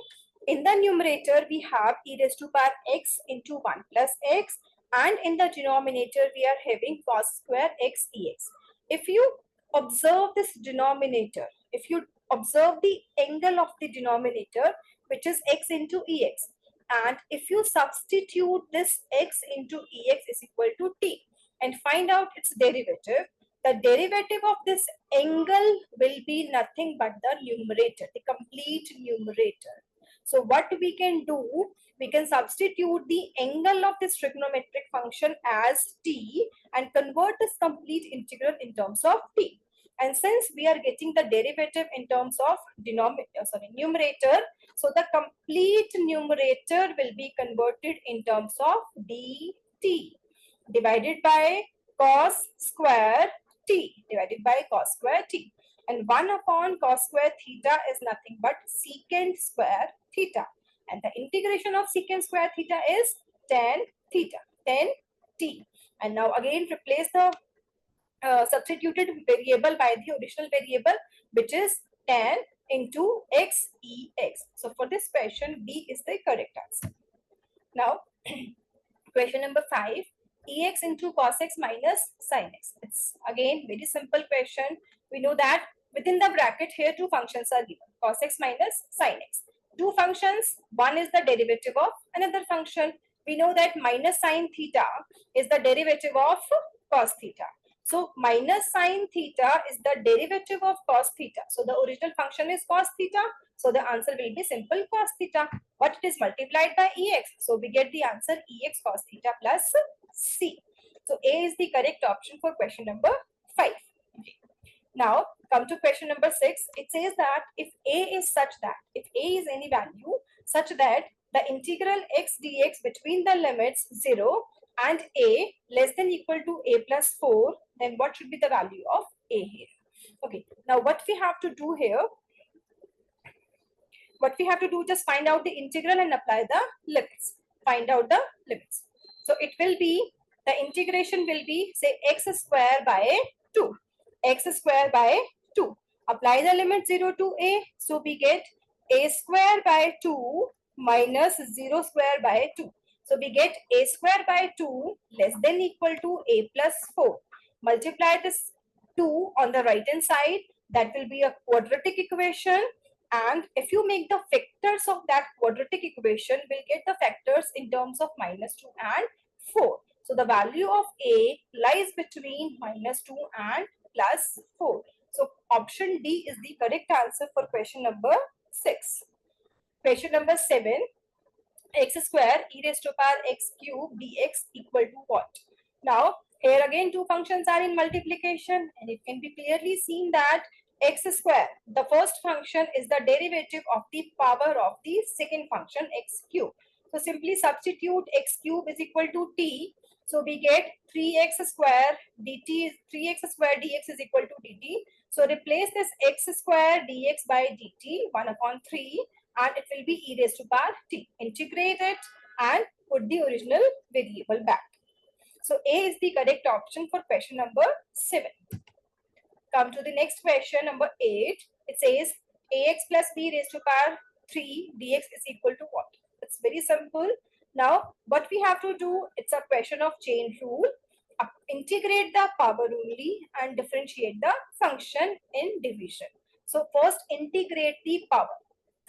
In the numerator, we have e raised to power x into 1 plus x, and in the denominator, we are having cos square x ex. If you observe this denominator, if you observe the angle of the denominator, which is x into ex, and if you substitute this x into ex is equal to t and find out its derivative, the derivative of this angle will be nothing but the numerator, the complete numerator. So what we can do, we can substitute the angle of this trigonometric function as t and convert this complete integral in terms of t. And since we are getting the derivative in terms of numerator, so the complete numerator will be converted in terms of dt divided by cos square t divided by cos square t. And 1 upon cos square theta is nothing but secant square theta. And the integration of secant square theta is tan theta, tan t. And now again replace the substituted variable by the original variable, which is tan into x ex. So for this question, B is the correct answer. Now, question number 5, ex into cos x minus sin x. It's again very simple question. We know that within the bracket here two functions are given, cos x minus sin x. Two functions, one is the derivative of another function. We know that minus sin theta is the derivative of cos theta. So minus sin theta is the derivative of cos theta. So the original function is cos theta. So the answer will be simple cos theta. But it is multiplied by ex. So we get the answer ex cos theta plus c. So A is the correct option for question number 5. Okay. Now come to question number 6. It says that if A is such that, if A is any value such that the integral x dx between the limits 0 and a less than equal to a plus 4, then what should be the value of a here? Okay, now what we have to do here, just find out the integral and apply the limits. Find out the limits. So it will be, the integration will be, say, x square by 2. X square by 2. Apply the limit 0 to a. So we get a square by 2 minus 0 square by 2. So we get a square by 2 less than equal to a plus 4. Multiply this 2 on the right hand side. That will be a quadratic equation. And if you make the factors of that quadratic equation, we'll get the factors in terms of minus 2 and 4. So the value of a lies between minus 2 and plus 4. So option D is the correct answer for question number 6. Question number 7. X square e raised to power x cube dx equal to what? Now here again two functions are in multiplication, and it can be clearly seen that x square, the first function, is the derivative of the power of the second function x cube. So simply substitute x cube is equal to t. So we get 3x square dt, 3x square dx is equal to dt. So replace this x square dx by dt 1 upon 3. And it will be e raised to power t. Integrate it and put the original variable back. So A is the correct option for question number 7. Come to the next question, number 8. It says ax plus b raised to power 3 dx is equal to what? It's very simple. Now what we have to do, it's a question of chain rule. Integrate the power only and differentiate the function in division. So first integrate the power.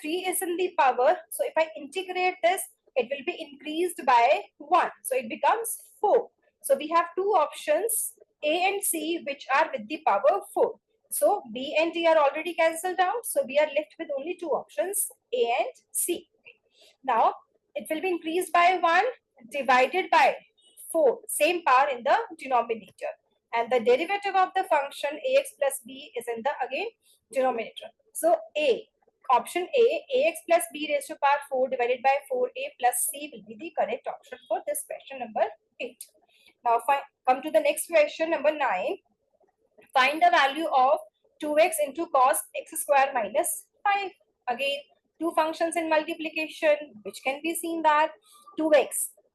3 is in the power. So if I integrate this, it will be increased by 1. So it becomes 4. So we have two options, A and C, which are with the power 4. So B and D are already cancelled out. So we are left with only two options, A and C. Now it will be increased by 1 divided by 4. Same power in the denominator. And the derivative of the function ax plus b is in the again denominator. So A. Option A, ax plus b raised to power 4 divided by 4a plus c will be the correct option for this question number 8. Now come to the next question, number 9. Find the value of 2x into cos x square minus 5. Again, two functions in multiplication, which can be seen that 2x,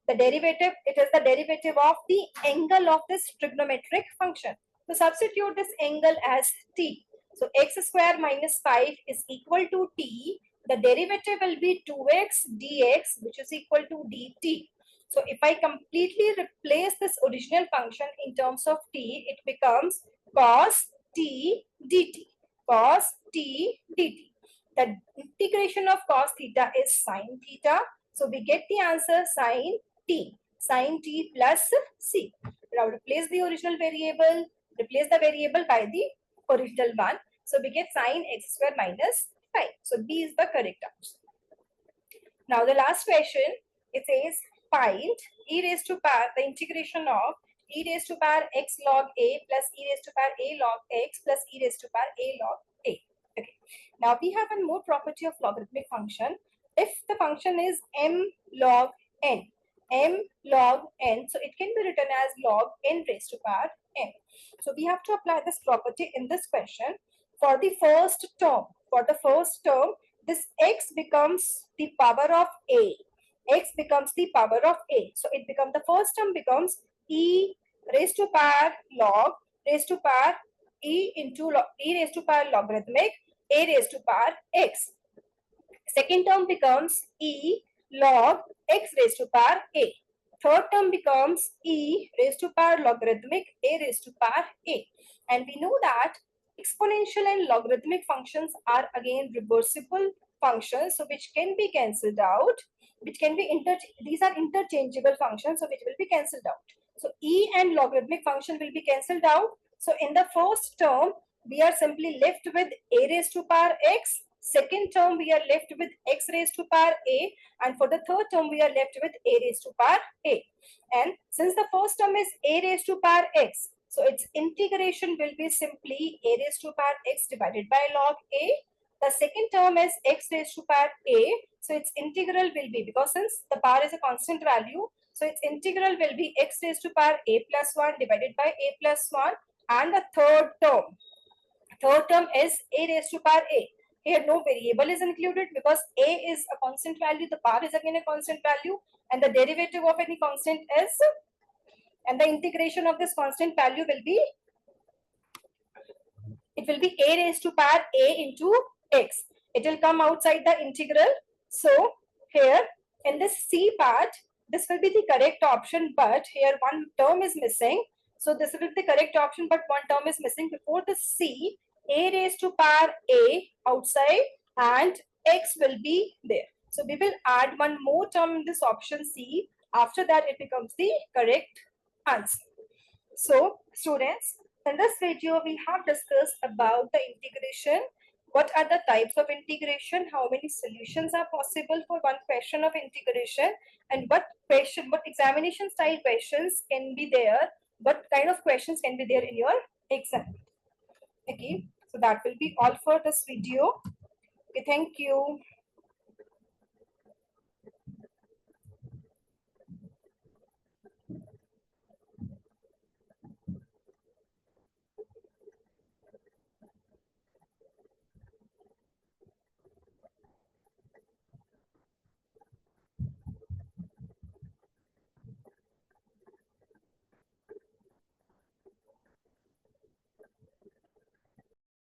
the derivative, it is the derivative of the angle of this trigonometric function. So substitute this angle as t. So x square minus 5 is equal to t. The derivative will be 2x dx, which is equal to dt. So if I completely replace this original function in terms of t, it becomes cos t dt. Cos t dt. The integration of cos theta is sin theta. So we get the answer sin t. Sin t plus c. Now replace the original variable. Replace the variable by the original one. So we get sin x square minus 5. So B is the correct answer. Now the last question. It says find e raised to power the integration of e raised to power x log a plus e raised to power a log x plus e raised to power a log a. Okay. Now we have one more property of logarithmic function. If the function is m log n, m log n, so it can be written as log n raised to power m. So we have to apply this property in this question. For the first term, this x becomes the power of a. X becomes the power of a. So it becomes, the first term becomes e raised to power log raised to power e into e raised to power logarithmic a raised to power x. Second term becomes e log x raised to power a. Third term becomes e raised to power logarithmic a raised to power a. And we know that exponential and logarithmic functions are again reversible functions, so which can be cancelled out, which can be these are interchangeable functions, so which will be cancelled out. So e and logarithmic function will be cancelled out. So in the first term, we are simply left with a raised to power x. Second term, we are left with x raised to power a, and for the third term, we are left with a raised to power a. And since the first term is a raised to power x, so its integration will be simply a raised to power x divided by log a. The second term is x raised to power a, so its integral will be, because since the power is a constant value, so its integral will be x raised to power a plus 1 divided by a plus 1. And the third term is a raised to power a. Here no variable is included because a is a constant value, the power is again a constant value, and the derivative of any constant is, and the integration of this constant value will be, it will be a raised to power a into x. It will come outside the integral. So here in this c part, this will be the correct option, but here one term is missing. So this will be the correct option, but one term is missing. Before the c, a raised to power a outside and x will be there. So we will add one more term in this option C. After that, it becomes the correct answer. So students, in this video, we have discussed about the integration. What are the types of integration? How many solutions are possible for one question of integration? And what examination style questions can be there? What kind of questions can be there in your exam? Okay, so that will be all for this video. Okay, thank you.